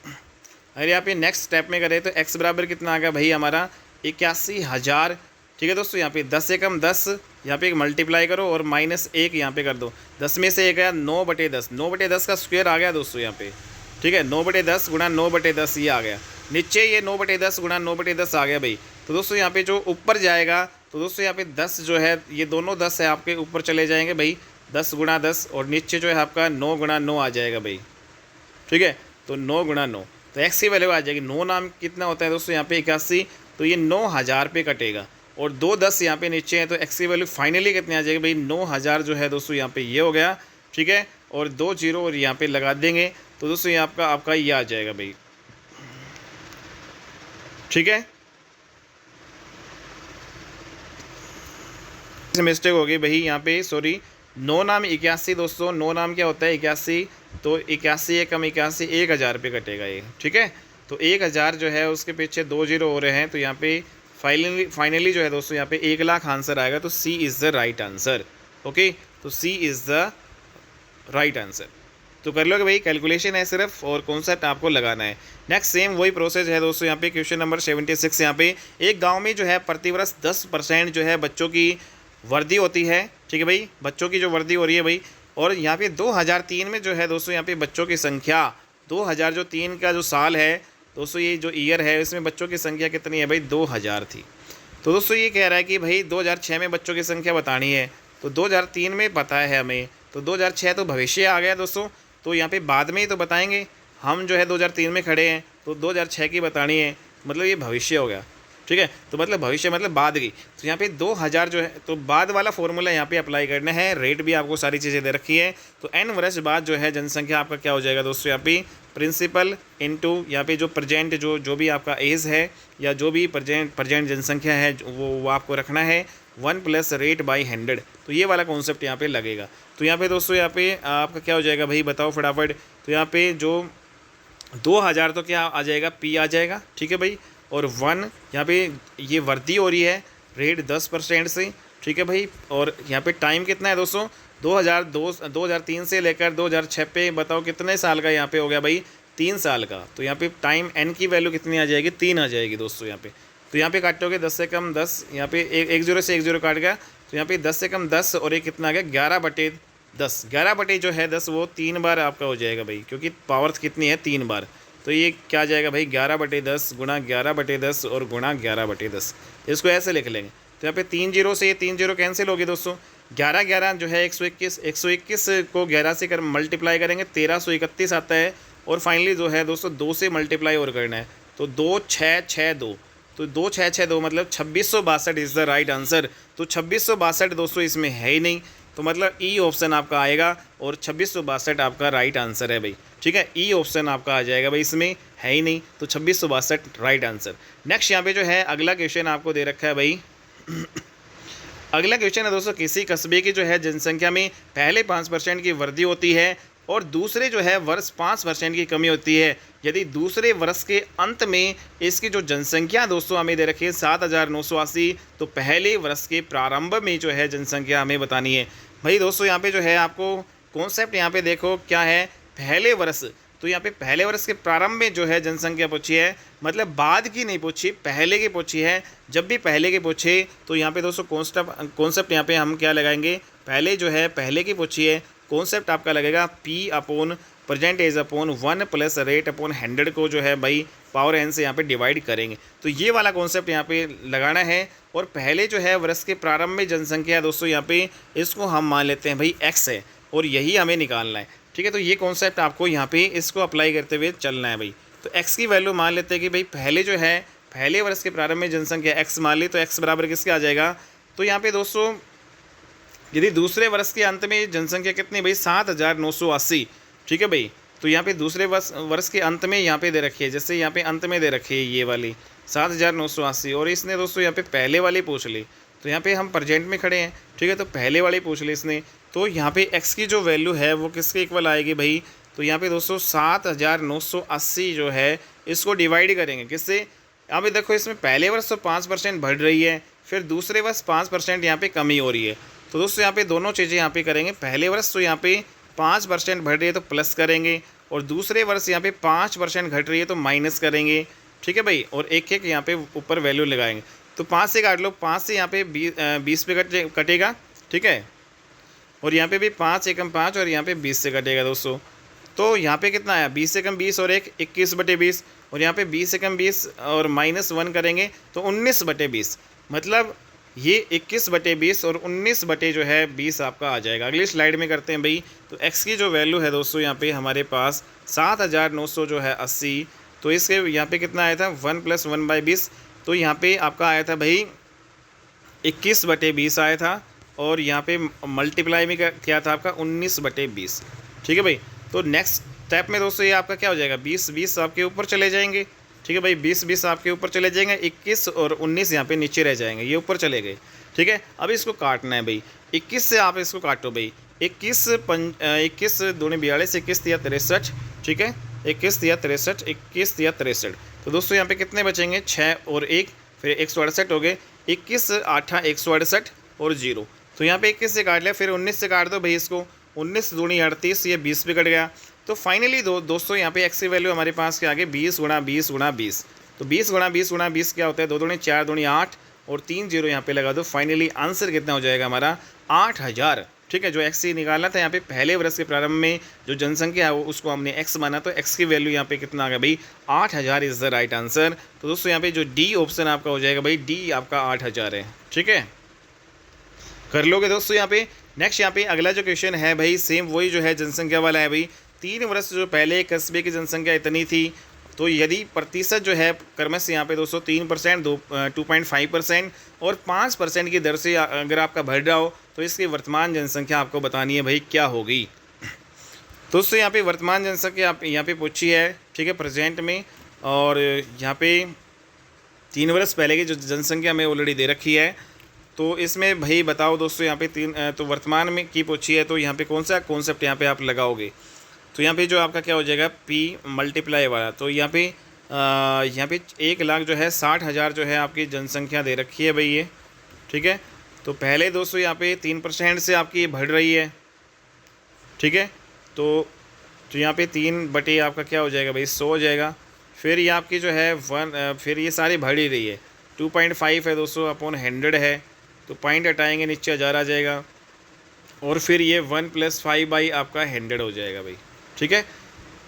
अरे यहाँ पे नेक्स्ट स्टेप में करें तो x बराबर कितना आ गया भाई हमारा 81,000, ठीक है दोस्तों। यहाँ पे 10 से कम 10, यहाँ पे एक मल्टीप्लाई करो और माइनस 1 यहाँ पे कर दो। 10 में से 1 गया 9/10, 9/10 का स्क्वायर आ गया दोस्तों यहाँ पे, ठीक है। 9/10 गुणा 9/10 ये आ गया, नीचे ये 9/10 गुणा 9/10 आ गया भाई। तो दोस्तों यहाँ पे जो ऊपर जाएगा तो दोस्तों यहाँ पे 10 जो है ये दोनों 10 है आपके ऊपर चले जाएंगे भाई, 10 गुणा 10 और नीचे जो है आपका 9 गुणा 9 आ जाएगा भाई, ठीक है। तो 9 गुणा 9 तो x की वैल्यू आ जाएगी 9 नाम कितना होता है दोस्तों यहाँ पे 81, तो ये 9,000 पे कटेगा और 2 10 यहाँ पे नीचे है। तो x की वैल्यू फाइनली कितनी आ जाएगी भाई 9,000 जो है दोस्तों यहाँ पे ये हो गया, ठीक है। और 2 0 और यहाँ पे लगा देंगे तो दोस्तों ये आपका ये आ जाएगा भाई, ठीक है। मिस्टेक हो गई भाई यहाँ पे, सॉरी। 9 नाम 81 दोस्तों, 9 नाम क्या होता है 81, तो 81 कम 81 1,000 पे कटेगा ये, ठीक है। तो 1,000 जो है उसके पीछे 2 0 हो रहे हैं, तो यहाँ पे फाइनली जो है दोस्तों यहाँ पे 1 लाख आंसर आएगा। तो C is the right answer, okay. तो C is the right answer. तो कर लोगे भाई, कैलकुलेशन है सिर्फ और कॉन्सेप्ट आपको लगाना है। नेक्स्ट सेम वही प्रोसेस है दोस्तों यहाँ पे क्वेश्चन नंबर 76। यहाँ पे एक गांव में जो है प्रतिवर्ष 10% जो है बच्चों की वर्दी होती है, ठीक है भाई, बच्चों की जो वर्दी हो रही है भाई। और यहाँ पे 2003 में जो है दोस्तों यहाँ पे बच्चों की संख्या 2003 का जो साल है दोस्तों, ये जो ईयर है इसमें बच्चों की संख्या कितनी है भाई 2000 थी। तो दोस्तों ये कह रहा है कि भाई 2006 में बच्चों की संख्या बतानी है, तो 2003 में पता है हमें, तो 2006 तो भविष्य आ गया दोस्तों। तो यहाँ पे बाद में ही तो बताएंगे, हम जो है 2003 में खड़े हैं तो 2006 की बतानी है, मतलब ये भविष्य हो गया, ठीक है। तो मतलब भविष्य मतलब बाद की, तो यहाँ पे 2000 जो है तो बाद वाला फॉर्मूला यहाँ पे अप्लाई करना है। रेट भी आपको सारी चीज़ें दे रखी है। तो n वर्ष बाद जो है जनसंख्या आपका क्या हो जाएगा दोस्तों, यहाँ पे प्रिंसिपल इनटू यहाँ पे जो प्रेजेंट जो भी आपका एज है या जो भी प्रेजेंट जनसंख्या है वो आपको रखना है 1 प्लस रेट बाई 100। तो ये वाला कॉन्सेप्ट यहाँ पे लगेगा। तो यहाँ पे दोस्तों यहाँ पे आपका क्या हो जाएगा भाई बताओ फटाफट। तो यहाँ पे जो 2000 तो क्या आ जाएगा P आ जाएगा, ठीक है भाई। और 1 यहाँ पे ये वर्दी हो रही है रेट 10% से, ठीक है भाई। और यहाँ पे टाइम कितना है दोस्तों 2003 से लेकर 2006 पे बताओ कितने साल का यहाँ पे हो गया भाई 3 साल का। तो यहाँ पे टाइम n की वैल्यू कितनी आ जाएगी 3 आ जाएगी दोस्तों यहाँ पे। तो यहाँ पे काटोगे 10 से कम 10, यहाँ पे एक 0 से 1 0 काट गया, तो यहाँ पे 10 से कम 10 और ये कितना आ गया 11/10। 11 जो है 10 वो 3 बार आपका हो जाएगा भाई, क्योंकि पावर कितनी है 3 बार। तो ये क्या आ जाएगा भाई 11/10 गुणा 11/10 और गुणा 11/10। इसको ऐसे लिख लेंगे। तो यहाँ पे 3 0 से ये 3 0 कैंसिल होगी दोस्तों। 11 जो है 121, 121 को 11 से कर मल्टीप्लाई करेंगे 1331 आता है। और फाइनली जो है दोस्तों 2 से मल्टीप्लाई और करना है, तो 2662, तो 2662 मतलब 2662 इज़ द राइट आंसर। तो 2662 दोस्तों इसमें है ही नहीं, तो मतलब ई ऑप्शन आपका आएगा और 2662 आपका राइट आंसर है भाई, ठीक है। ई ऑप्शन आपका आ जाएगा भाई, इसमें है ही नहीं, तो 2662 राइट आंसर। नेक्स्ट यहाँ पे जो है अगला क्वेश्चन आपको दे रखा है भाई। अगला क्वेश्चन है दोस्तों, किसी कस्बे की जो है जनसंख्या में पहले 5% की वृद्धि होती है और दूसरे जो है वर्ष 5% की कमी होती है। यदि दूसरे वर्ष के अंत में इसकी जो जनसंख्या दोस्तों हमें दे रखी है 7,980, तो पहले वर्ष के प्रारंभ में जो है जनसंख्या हमें बतानी है भाई। दोस्तों यहाँ पे जो है आपको कॉन्सेप्ट यहाँ पे देखो क्या है, पहले वर्ष। तो यहाँ पे पहले वर्ष के प्रारंभ में जो है जनसंख्या पूछी है, मतलब बाद की नहीं पूछी, पहले की पूछी है। जब भी पहले की पूछे तो यहाँ पे दोस्तों कॉन्सेप्ट यहाँ पे हम क्या लगाएंगे, पहले जो है पहले की पूछी है, कॉन्सेप्ट आपका लगेगा P upon present as upon 1 plus rate upon 100 को जो है भाई पावर n से यहाँ पे डिवाइड करेंगे। तो ये वाला कॉन्सेप्ट यहाँ पे लगाना है। और पहले जो है वर्ष के प्रारंभ में जनसंख्या दोस्तों यहाँ पे इसको हम मान लेते हैं भाई x है, और यही हमें निकालना है, ठीक है। तो ये कॉन्सेप्ट आपको यहाँ पे इसको अप्लाई करते हुए चलना है भाई। तो x की वैल्यू मान लेते हैं कि भाई पहले जो है पहले वर्ष के प्रारंभ में जनसंख्या x मान ली, तो x बराबर किसके आ जाएगा। तो यहाँ पे दोस्तों यदि दूसरे वर्ष के अंत में जनसंख्या कितनी भाई 7,980, ठीक है भाई। तो यहाँ पे दूसरे वर्ष के अंत में यहाँ पे दे रखी है, जैसे यहाँ पे अंत में दे रखी है ये वाली 7,980, और इसने दोस्तों यहाँ पे पहले वाली पूछ ली। तो यहाँ पे हम प्रेजेंट में खड़े हैं, ठीक है, तो पहले वाली पूछ ली इसने। तो यहाँ पे x की जो वैल्यू है वो किसके इक्वल आएगी भाई। तो यहाँ पे दोस्तों 7,980 जो है इसको डिवाइड करेंगे किससे। अब देखो इसमें पहले वर्ष तो 5% बढ़ रही है, फिर दूसरे वर्ष 5% यहाँ पे कमी हो रही है। तो दोस्तों यहाँ पे दोनों चीज़ें यहाँ पे करेंगे। पहले वर्ष तो यहाँ पे 5% बढ़ रही है तो प्लस करेंगे, और दूसरे वर्ष यहाँ पे 5% घट रही है तो माइनस करेंगे, ठीक है भाई। और एक एक यहाँ पे ऊपर वैल्यू लगाएंगे। तो 5 से काट लो, 5 से यहाँ पे 20 पे कटेगा, ठीक है, और यहाँ पे भी 5 एकम 5 और यहाँ पे 20 से कटेगा दोस्तों। तो यहाँ पे कितना आया 20 एकम 20 और 21/20, और यहाँ पे 20 एकम 20 और -1 करेंगे तो 19/20, मतलब ये 21/20 और 19/20 आपका आ जाएगा। अगली स्लाइड में करते हैं भाई। तो x की जो वैल्यू है दोस्तों यहाँ पे हमारे पास 7,900 जो है 80, तो इसके यहाँ पे कितना आया था 1 + 1/20, तो यहाँ पे आपका आया था भाई 21/20 आया था, और यहाँ पे मल्टीप्लाई में क्या था आपका 19/20, ठीक है भाई। तो नेक्स्ट स्टेप में दोस्तों ये आपका क्या हो जाएगा 20 आपके ऊपर चले जाएंगे, ठीक है भाई, 20 आपके ऊपर चले जाएंगे, 21 और 19 यहाँ पे नीचे रह जाएंगे, ये ऊपर चले गए, ठीक है। अब इसको काटना है भाई, 21 से आप इसको काटो भाई, 21 दूनी 42, 21 या 63, ठीक है, 21 या 63, 21 या 63। तो दोस्तों यहाँ पे कितने बचेंगे 6 और 1, फिर 168 हो गए, 21 8 168 और 0। तो यहाँ पे 21 से काट लिया, फिर 19 से काट दो भाई इसको, 19 दूनी 38, ये 20 पे कट गया। तो फाइनली दोस्तों यहाँ पे x की वैल्यू हमारे पास क्या आ गई 20 × 20 × 20। तो 20 × 20 × 20 क्या होता है 2 दूनी 4 दूनी 8 और 3 0 यहाँ पे लगा दो। फाइनली आंसर कितना हो जाएगा हमारा 8,000, ठीक है। जो x निकालना था यहाँ पे पहले वर्ष के प्रारंभ में जो जनसंख्या है वो उसको हमने x माना, तो x की वैल्यू यहाँ पे कितना आ गया भाई 8,000 इज़ द राइट आंसर। तो दोस्तों यहाँ पे जो डी ऑप्शन आपका हो जाएगा भाई, डी आपका 8,000 है, ठीक है, कर लोगे दोस्तों। यहाँ पे नेक्स्ट यहाँ पे अगला जो क्वेश्चन है भाई सेम वही जो है जनसंख्या वाला है भाई। 3 वर्ष जो पहले कस्बे की जनसंख्या इतनी थी, तो यदि प्रतिशत जो है क्रमश यहाँ पे दोस्तों 3%, 2.5% और 5% की दर से अगर आपका बढ़ रहा हो तो इसकी वर्तमान जनसंख्या आपको बतानी है भाई क्या होगी। दोस्तों यहाँ पे वर्तमान जनसंख्या आप यहाँ पे पूछी है, ठीक है, प्रेजेंट में, और यहाँ पे 3 वर्ष पहले की जो जनसंख्या हमें ऑलरेडी दे रखी है। तो इसमें भाई बताओ दोस्तों यहाँ पे तो वर्तमान में की पूछी है, तो यहाँ पे कौन सा कॉन्सेप्ट यहाँ पे आप लगाओगे। तो यहाँ पे जो आपका क्या हो जाएगा P मल्टीप्लाई वाला, तो यहाँ पे 1 लाख जो है 60,000 जो है आपकी जनसंख्या दे रखी है भाई ये, ठीक है। तो पहले दोस्तों यहाँ पे 3% से आपकी बढ़ रही है, ठीक है। तो यहाँ पे 3 बटे आपका क्या हो जाएगा भाई 100 हो जाएगा। फिर ये आपकी जो है फिर ये सारी बढ़ ही रही है, 2.5 है दोस्तों अपॉन 100 है, तो पॉइंट हटाएंगे नीचे 1000 आ जाएगा, और फिर ये 1 + 5 आपका 100 हो जाएगा भाई, ठीक है।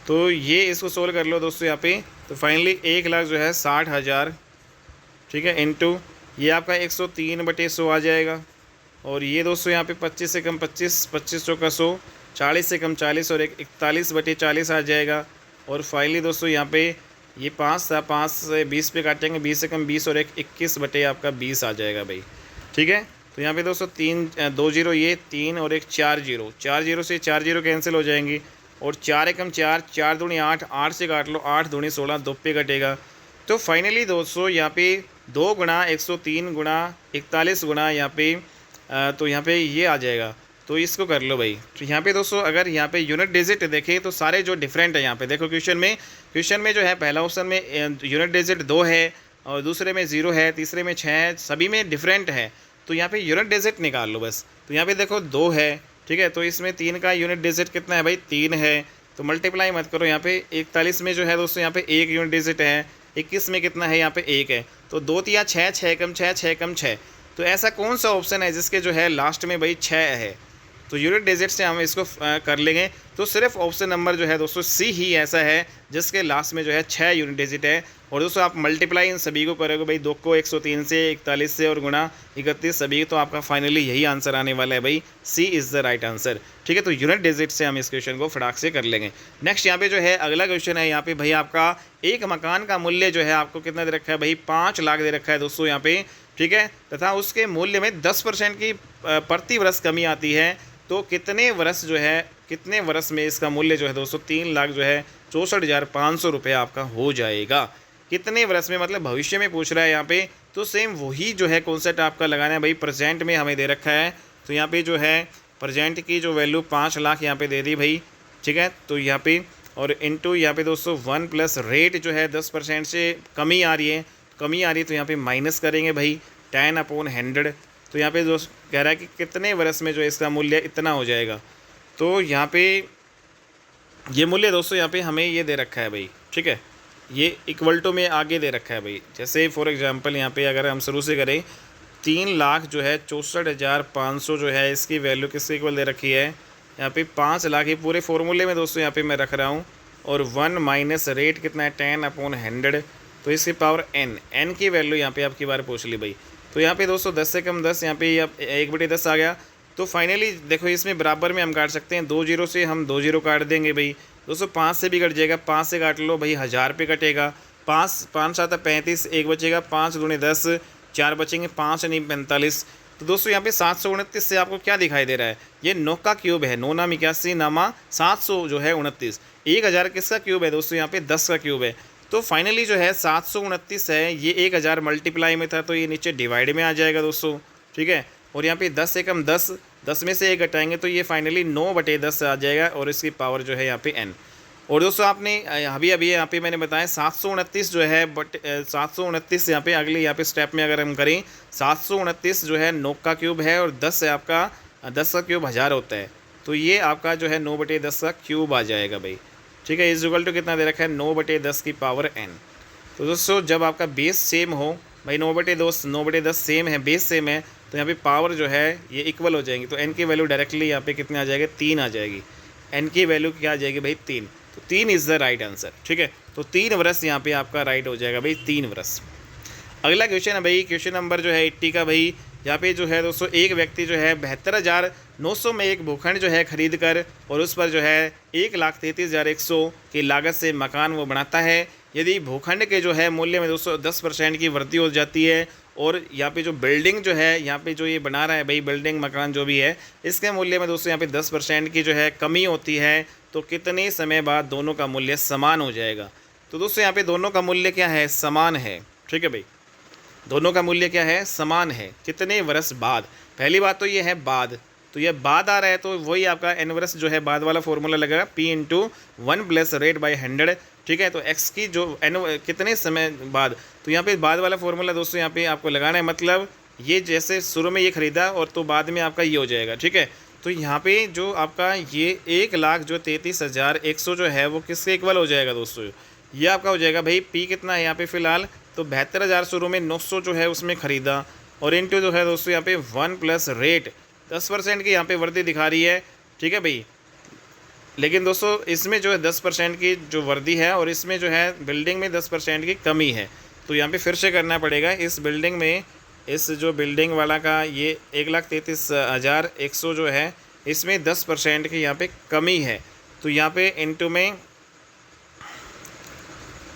तो ये इसको सोल्व कर लो दोस्तों यहाँ पे। तो फाइनली 1 लाख जो है 60,000, ठीक है, इनटू ये आपका 103/100 आ जाएगा, और ये दोस्तों यहाँ पे 25 से कम 25, 25 चौका 100, 40 से कम 40 और 41/40 आ जाएगा। और फाइनली दोस्तों यहाँ पे ये 5 था, 5 से 20 पे काटेंगे, 20 से कम 20 और 21/20 आ जाएगा भाई, ठीक है। तो यहाँ पे दोस्तों 2 0 ये 3 और 4 0, 4 0 से 4 0 कैंसिल हो जाएंगी, और 4 एकम 4, 4 दूनी 8, 8 से काट लो, 8 दूनी 16, 2 पे कटेगा। तो फाइनली दोस्तों यहाँ पे 2 × 103 × 41 × यहाँ पे तो यहाँ पे ये आ जाएगा, तो इसको कर लो भाई। तो यहाँ पे दोस्तों अगर यहाँ पे यूनिट डिजिट देखें तो सारे जो डिफरेंट है यहाँ पे देखो क्वेश्चन में जो है पहला ऑप्शन में यूनिट डिजिट 2 है, और दूसरे में 0 है, तीसरे में 6 है, सभी में डिफरेंट है। तो यहाँ पे यूनिट डिजिट निकाल लो बस। तो यहाँ पे देखो 2 है, ठीक है, तो इसमें 3 का यूनिट डिजिट कितना है भाई 3 है, तो मल्टीप्लाई मत करो। यहाँ पे 41 में जो है दोस्तों यहाँ पे 1 यूनिट डिजिट है, 21 में कितना है यहाँ पे 1 है, तो 2 तिया 6, 6 कम 6, 6 कम 6। तो ऐसा कौन सा ऑप्शन है जिसके जो है लास्ट में भाई 6 है, तो यूनिट डिजिट से हम इसको कर लेंगे। तो सिर्फ ऑप्शन नंबर जो है दोस्तों सी ही ऐसा है जिसके लास्ट में जो है 6 यूनिट डिजिट है। और दोस्तों आप मल्टीप्लाई इन सभी को करोगे भाई, 2 को 103 से, 41 से और गुणा 31 सभी, तो आपका फाइनली यही आंसर आने वाला है भाई, सी इज़ द राइट आंसर। ठीक है, तो यूनिट डिजिट से हम इस क्वेश्चन को फटाक से कर लेंगे। नेक्स्ट यहाँ पे जो है अगला क्वेश्चन है, यहाँ पे भाई आपका एक मकान का मूल्य जो है आपको कितना दे रखा है भाई, 5 लाख दे रखा है दोस्तों यहाँ पे। ठीक है, तथा उसके मूल्य में 10% की प्रति वर्ष कमी आती है। तो कितने वर्ष में इसका मूल्य जो है दोस्तों 3 लाख जो है 64,500 रुपये आपका हो जाएगा। कितने वर्ष में मतलब भविष्य में पूछ रहा है यहाँ पे। तो सेम वही जो है कॉन्सेप्ट आपका लगाना है भाई, प्रेजेंट में हमें दे रखा है। तो यहाँ पे जो है प्रेजेंट की जो वैल्यू 5 लाख यहाँ पे दे दी भाई। ठीक है, तो यहाँ पे और इनटू यहाँ पे दोस्तों 1 प्लस रेट जो है 10% से कमी आ रही है, तो यहाँ पे माइनस करेंगे भाई 10/100। तो यहाँ पे दोस्त कह रहा है कि कितने वर्ष में जो इसका मूल्य इतना हो जाएगा। तो यहाँ पे ये मूल्य दोस्तों यहाँ पे हमें ये दे रखा है भाई। ठीक है, ये इक्वल टू में आगे दे रखा है भाई। जैसे फॉर एग्जांपल यहाँ पे अगर हम शुरू से करें, 3 लाख जो है 64,500 जो है इसकी वैल्यू किसके इक्वल दे रखी है, यहाँ पे 5 लाख, ये पूरे फॉर्मूले में दोस्तों यहाँ पे मैं रख रहा हूँ। और 1 माइनस रेट कितना है 10/100, तो इसकी पावर n की वैल्यू यहाँ पे आपकी बार पूछ ली भाई। तो यहाँ पे दोस्तों 10 से कम 10, यहाँ पे 1/10 आ गया। तो फाइनली देखो इसमें बराबर में हम काट सकते हैं, 2 जीरो से हम 2 जीरो काट देंगे भाई दोस्तों, 5 से भी कट जाएगा, 5 से काट लो भाई 1000 पे कटेगा। 5 7 35, 1 बचेगा, 5 दूनी 10, 4 बचेंगे, 5 नहीं 45। तो दोस्तों यहाँ पे 729 से आपको क्या दिखाई दे रहा है, ये 9 का क्यूब है, 9 नाम 81 नामा 700 जो है 29, 1000 किसका क्यूब है दोस्तों, यहाँ पे 10 का क्यूब है। तो फाइनली जो है 729 है, ये 1000 मल्टीप्लाई में था तो ये नीचे डिवाइड में आ जाएगा दोस्तों। ठीक है, और यहाँ पे 10 से कम 10, 10 में से 1 घटाएंगे तो ये फाइनली 9/10 आ जाएगा और इसकी पावर जो है यहाँ पे n। और दोस्तों आपने अभी यहाँ पे मैंने बताया 729 जो है 729 यहाँ पे अगले यहाँ पे स्टेप में अगर हम करें, 729 जो है 9 का क्यूब है और 10 है आपका, 10 का क्यूब 1000 होता है। तो ये आपका जो है 9/10 का क्यूब आ जाएगा भाई। ठीक है, इज इक्वल टू कितना दे रखा है 9/10 की पावर n। तो दोस्तों जब आपका बेस सेम हो भाई, 9/10 सेम है, बेस सेम है, तो यहाँ पे पावर जो है ये इक्वल हो जाएंगी। तो n की वैल्यू डायरेक्टली यहाँ पे कितने आ जाएगा, 3 आ जाएगी। n की वैल्यू क्या आ जाएगी भाई 3, तो 3 इज़ द राइट आंसर। ठीक है, तो 3 वर्ष यहाँ पे आपका राइट हो जाएगा भाई, 3 वर्ष। अगला क्वेश्चन है भाई, क्वेश्चन नंबर जो है 80 का भाई। यहाँ पे जो है दोस्तों एक व्यक्ति जो है 72,900 में एक भूखंड जो है खरीद कर और उस पर जो है 1,33,100 की लागत से मकान वो बनाता है। यदि भूखंड के जो है मूल्य में दोस्तों 10% की वृद्धि हो जाती है और यहाँ पे जो बिल्डिंग जो है यहाँ पे जो ये बना रहा है भाई, बिल्डिंग मकान जो भी है, इसके मूल्य में दोस्तों यहाँ पे 10% की जो है कमी होती है, तो कितने समय बाद दोनों का मूल्य समान हो जाएगा। तो दोस्तों यहाँ पे दोनों का मूल्य क्या है, समान है। ठीक है भाई, दोनों का मूल्य क्या है, समान है। कितने वर्ष बाद, पहली बात तो ये है बाद, तो ये बाद आ रहा है तो वही आपका n वर्ष जो है बाद वाला फॉर्मूला लगेगा, P/1 प्लस रेट बाई 100। ठीक है, तो x की जो n कितने समय बाद, तो यहाँ पे बाद वाला फॉर्मूला दोस्तों यहाँ पे आपको लगाना है। मतलब ये जैसे शुरू में ये खरीदा और तो बाद में आपका ये हो जाएगा। ठीक है, तो यहाँ पे जो आपका ये 1,33,100 जो है वो किसके इक्वल हो जाएगा दोस्तों, ये आपका हो जाएगा भाई P कितना है यहाँ पे फ़िलहाल, तो 72,000 शुरू में 900 जो है उसमें ख़रीदा और इनटू जो है दोस्तों यहाँ पे 1 प्लस रेट 10% की यहाँ पे वृद्धि दिखा रही है। ठीक है भाई, लेकिन दोस्तों इसमें जो है 10% की जो वृद्धि है और इसमें जो है बिल्डिंग में 10% की कमी है। तो यहाँ पे फिर से करना पड़ेगा, इस बिल्डिंग में, इस जो बिल्डिंग वाला का ये 1,33,100 जो है इसमें 10% की यहाँ पे कमी है। तो यहाँ पे इनटू में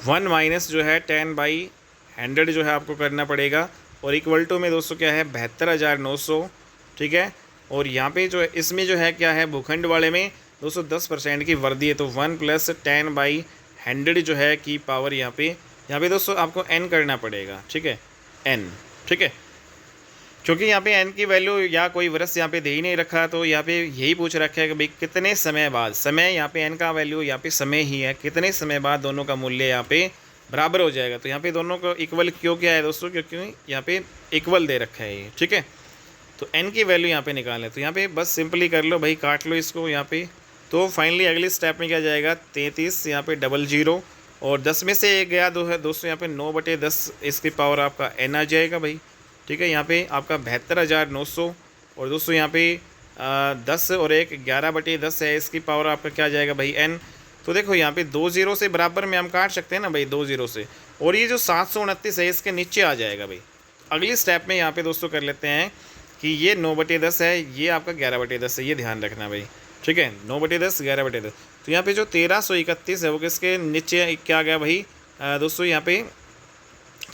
1 माइनस जो है 10/100 जो है आपको करना पड़ेगा और इक्वल टू में दोस्तों क्या है 72,900। ठीक है, और यहाँ पे जो है इसमें जो है क्या है, भूखंड वाले में दोस्तों 10% की वृद्धि है, तो 1 प्लस 10/100 जो है की पावर यहाँ पे दोस्तों आपको n करना पड़ेगा। ठीक है, n। ठीक है, क्योंकि यहाँ पे n की वैल्यू या कोई वर्ष यहाँ पे दे ही नहीं रखा, तो यहाँ पे यही पूछ रखा है कि भाई कितने समय बाद, समय यहाँ पे n का वैल्यू यहाँ पे समय ही है, कितने समय बाद दोनों का मूल्य यहाँ पे बराबर हो जाएगा। तो यहाँ पे दोनों को इक्वल क्यों किया है दोस्तों, क्योंकि यहाँ पे इक्वल दे रखा है ये। ठीक है, तो n की वैल्यू यहाँ पे निकालें, तो यहाँ पे बस सिंपली कर लो भाई, काट लो इसको यहाँ पे। तो फाइनली अगले स्टेप में क्या जाएगा 33 यहाँ पे 00 और 10 में से 1 गया दोस्तों यहाँ पे 9/10 इसकी पावर आपका n आ जाएगा भाई। ठीक है, यहाँ पे आपका 72,900 और दोस्तों यहाँ पे 10 और एक 11/10 है, इसकी पावर आपका क्या आ जाएगा भाई n। तो देखो यहाँ पे 2 जीरो से बराबर में हम काट सकते हैं ना भाई, 2 जीरो से। और ये जो 729 है इसके नीचे आ जाएगा भाई। अगली स्टेप में यहाँ पे दोस्तों कर लेते हैं कि ये 9/10 है, ये आपका 11/10 है, ये ध्यान रखना भाई, ठीक है। 9/10 11/10। तो यहाँ पे जो 1331 है वो किसके नीचे क्या आ गया भाई दोस्तों, यहाँ पे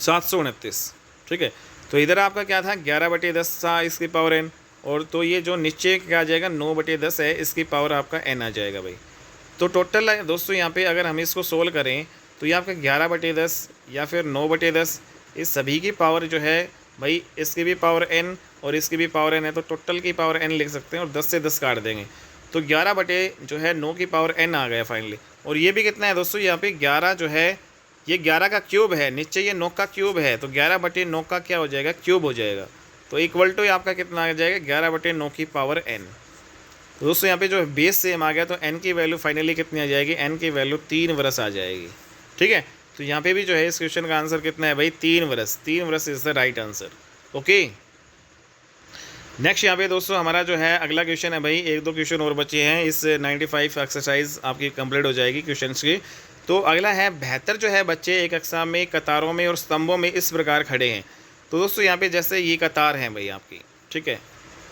729, ठीक है। तो इधर आपका क्या था 11/10 था इसकी पावर n, और तो ये जो नीचे क्या आ जाएगा 9/10 है, इसकी पावर आपका n आ जाएगा भाई। तो टोटल दोस्तों यहाँ पे अगर हम इसको सोल्व करें तो ये आपका 11/10 या फिर 9/10, इस सभी की पावर जो है भाई, इसकी भी पावर n और इसकी भी पावर n है, तो टोटल की पावर n लिख सकते हैं और 10 से 10 काट देंगे। तो 11/9 की पावर n आ गया फाइनली। और ये भी कितना है दोस्तों, यहाँ पे 11 जो है ये 11 का क्यूब है, नीचे ये 9 का क्यूब है, तो 11/9 का क्या हो जाएगा क्यूब हो जाएगा। तो इक्वल टू आपका कितना आ जाएगा 11/9 की पावर n। तो दोस्तों यहाँ पे जो बेस सेम आ गया, तो n की वैल्यू फाइनली कितनी आ जाएगी, n की वैल्यू 3 वर्ष आ जाएगी, ठीक है। तो यहाँ पे भी जो है इस क्वेश्चन का आंसर कितना है भाई 3 वर्ष। 3 वर्ष is the right answer, okay. Next यहाँ पे दोस्तों हमारा जो है अगला क्वेश्चन है भाई, 1-2 क्वेश्चन और बचे हैं, इस 95 एक्सरसाइज आपकी कंप्लीट हो जाएगी क्वेश्चन की। तो अगला है 72 जो है बच्चे एक कक्षा में कतारों में और स्तंभों में इस प्रकार खड़े हैं। तो दोस्तों यहाँ पे जैसे ये कतार है भाई आपकी, ठीक है,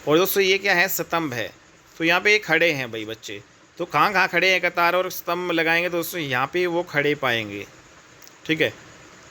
और दोस्तों ये क्या है स्तंभ है। तो यहाँ पे खड़े हैं भाई बच्चे, तो कहाँ कहाँ खड़े हैं, कतार और स्तंभ लगाएंगे तो दोस्तों यहाँ पे वो खड़े पाएंगे, ठीक है।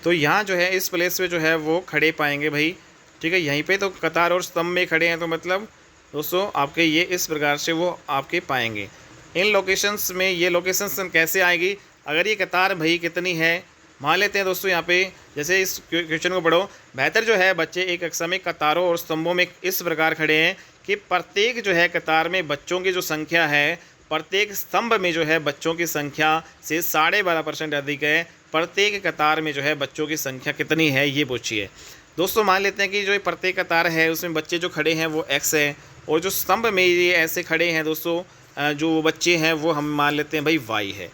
तो यहाँ जो है इस प्लेस पे जो है वो खड़े पाएंगे भाई, ठीक है। यहीं पे तो कतार और स्तंभ में खड़े हैं, तो मतलब दोस्तों आपके ये इस प्रकार से वो आपके पाएंगे। इन लोकेशंस में ये लोकेशंस कैसे आएगी, अगर ये कतार भाई कितनी है, मान लेते हैं दोस्तों यहाँ पे जैसे इस क्वेश्चन को पढ़ो। 72 जो है बच्चे एक कक्षा में कतारों और स्तंभों में इस प्रकार खड़े हैं कि प्रत्येक जो है कतार में बच्चों की जो संख्या है, प्रत्येक स्तंभ में जो है बच्चों की संख्या से 12.5% अधिक है। प्रत्येक कतार में जो है बच्चों की संख्या कितनी है ये पूछिए। दोस्तों मान लेते हैं कि जो प्रत्येक कतार है उसमें बच्चे जो खड़े हैं वो x है, और जो स्तंभ में ये ऐसे खड़े हैं दोस्तों जो बच्चे हैं वो हम मान लेते हैं भाई y है।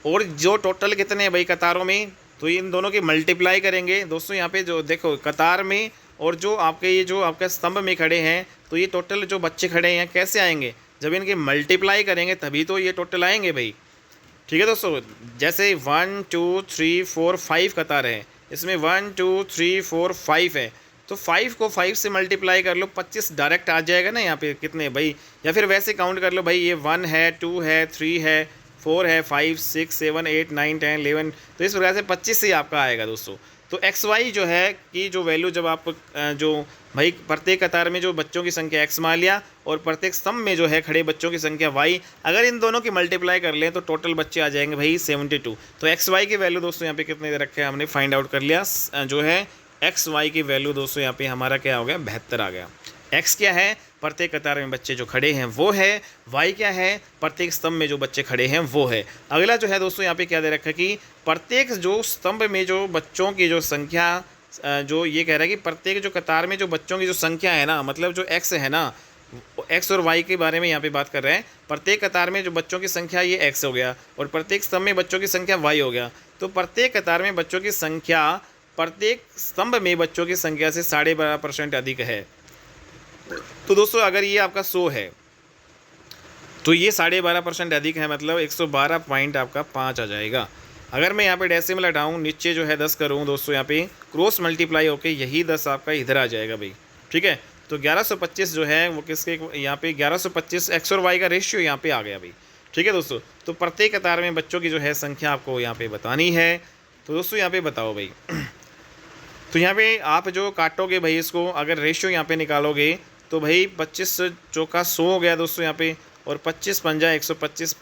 और जो टोटल कितने हैं भाई कतारों में, तो इन दोनों की मल्टीप्लाई करेंगे दोस्तों। यहाँ पे जो देखो कतार में और जो आपके ये जो आपके स्तंभ में खड़े हैं, तो ये टोटल जो बच्चे खड़े हैं कैसे आएंगे, जब इनकी मल्टीप्लाई करेंगे तभी तो ये टोटल आएंगे भाई, ठीक है दोस्तों। जैसे 1 2 3 4 5 कतार है, इसमें 1 2 3 4 5 है, तो 5 को 5 से मल्टीप्लाई कर लो, 25 डायरेक्ट आ जाएगा ना यहाँ पे कितने भाई। या फिर वैसे काउंट कर लो भाई, ये 1 है 2 है 3 है 4 है 5 6 7 8 9 10 11, तो इस प्रकार से 25 से आपका आएगा दोस्तों। तो एक्स वाई जो है कि जो वैल्यू जब आप जो भाई प्रत्येक कतार में जो बच्चों की संख्या x मान लिया और प्रत्येक स्तंभ में जो है खड़े बच्चों की संख्या y, अगर इन दोनों की मल्टीप्लाई कर लें तो टोटल बच्चे आ जाएंगे भाई 72। तो एक्स वाई की वैल्यू दोस्तों यहाँ पे कितने दे रखे हैं हमने फाइंड आउट कर लिया। जो है एक्स वाई की वैल्यू दोस्तों यहाँ पे हमारा क्या हो गया 72 आ गया। x क्या है प्रत्येक कतार में बच्चे जो खड़े हैं वो है, y क्या है प्रत्येक स्तंभ में जो बच्चे खड़े हैं वो है। अगला जो है दोस्तों यहाँ पे क्या दे रखा है कि प्रत्येक जो स्तंभ में जो बच्चों की जो संख्या, जो ये कह रहा है कि प्रत्येक जो कतार में जो बच्चों की जो संख्या है ना, मतलब जो x है ना, x और y के बारे में यहाँ पे बात कर रहे हैं। प्रत्येक कतार में जो बच्चों की संख्या ये x हो गया और प्रत्येक स्तंभ में बच्चों की संख्या y हो गया। तो प्रत्येक कतार में बच्चों की संख्या प्रत्येक स्तंभ में बच्चों की संख्या से 12.5% अधिक है। तो दोस्तों अगर ये आपका 100 है तो ये 12.5% अधिक है, मतलब 112 पॉइंट आपका 5 आ जाएगा। अगर मैं यहाँ पे डेसिमल हटाऊँ, नीचे जो है 10 करूँ दोस्तों, यहाँ पे क्रॉस मल्टीप्लाई होके यही 10 आपका इधर आ जाएगा भाई, ठीक है। तो 1125 जो है वो किसके यहाँ पे 1125 एक्स और वाई का रेशियो यहाँ पे आ गया भाई, ठीक है दोस्तों। तो प्रत्येक कतार में बच्चों की जो है संख्या आपको यहाँ पे बतानी है। तो दोस्तों यहाँ पे बताओ भाई तो यहाँ पे आप जो काटोगे भाई इसको, अगर रेशियो यहाँ पे निकालोगे तो भाई 25 चौका 100 हो गया दोस्तों यहाँ पे, और 25 पंजा 125,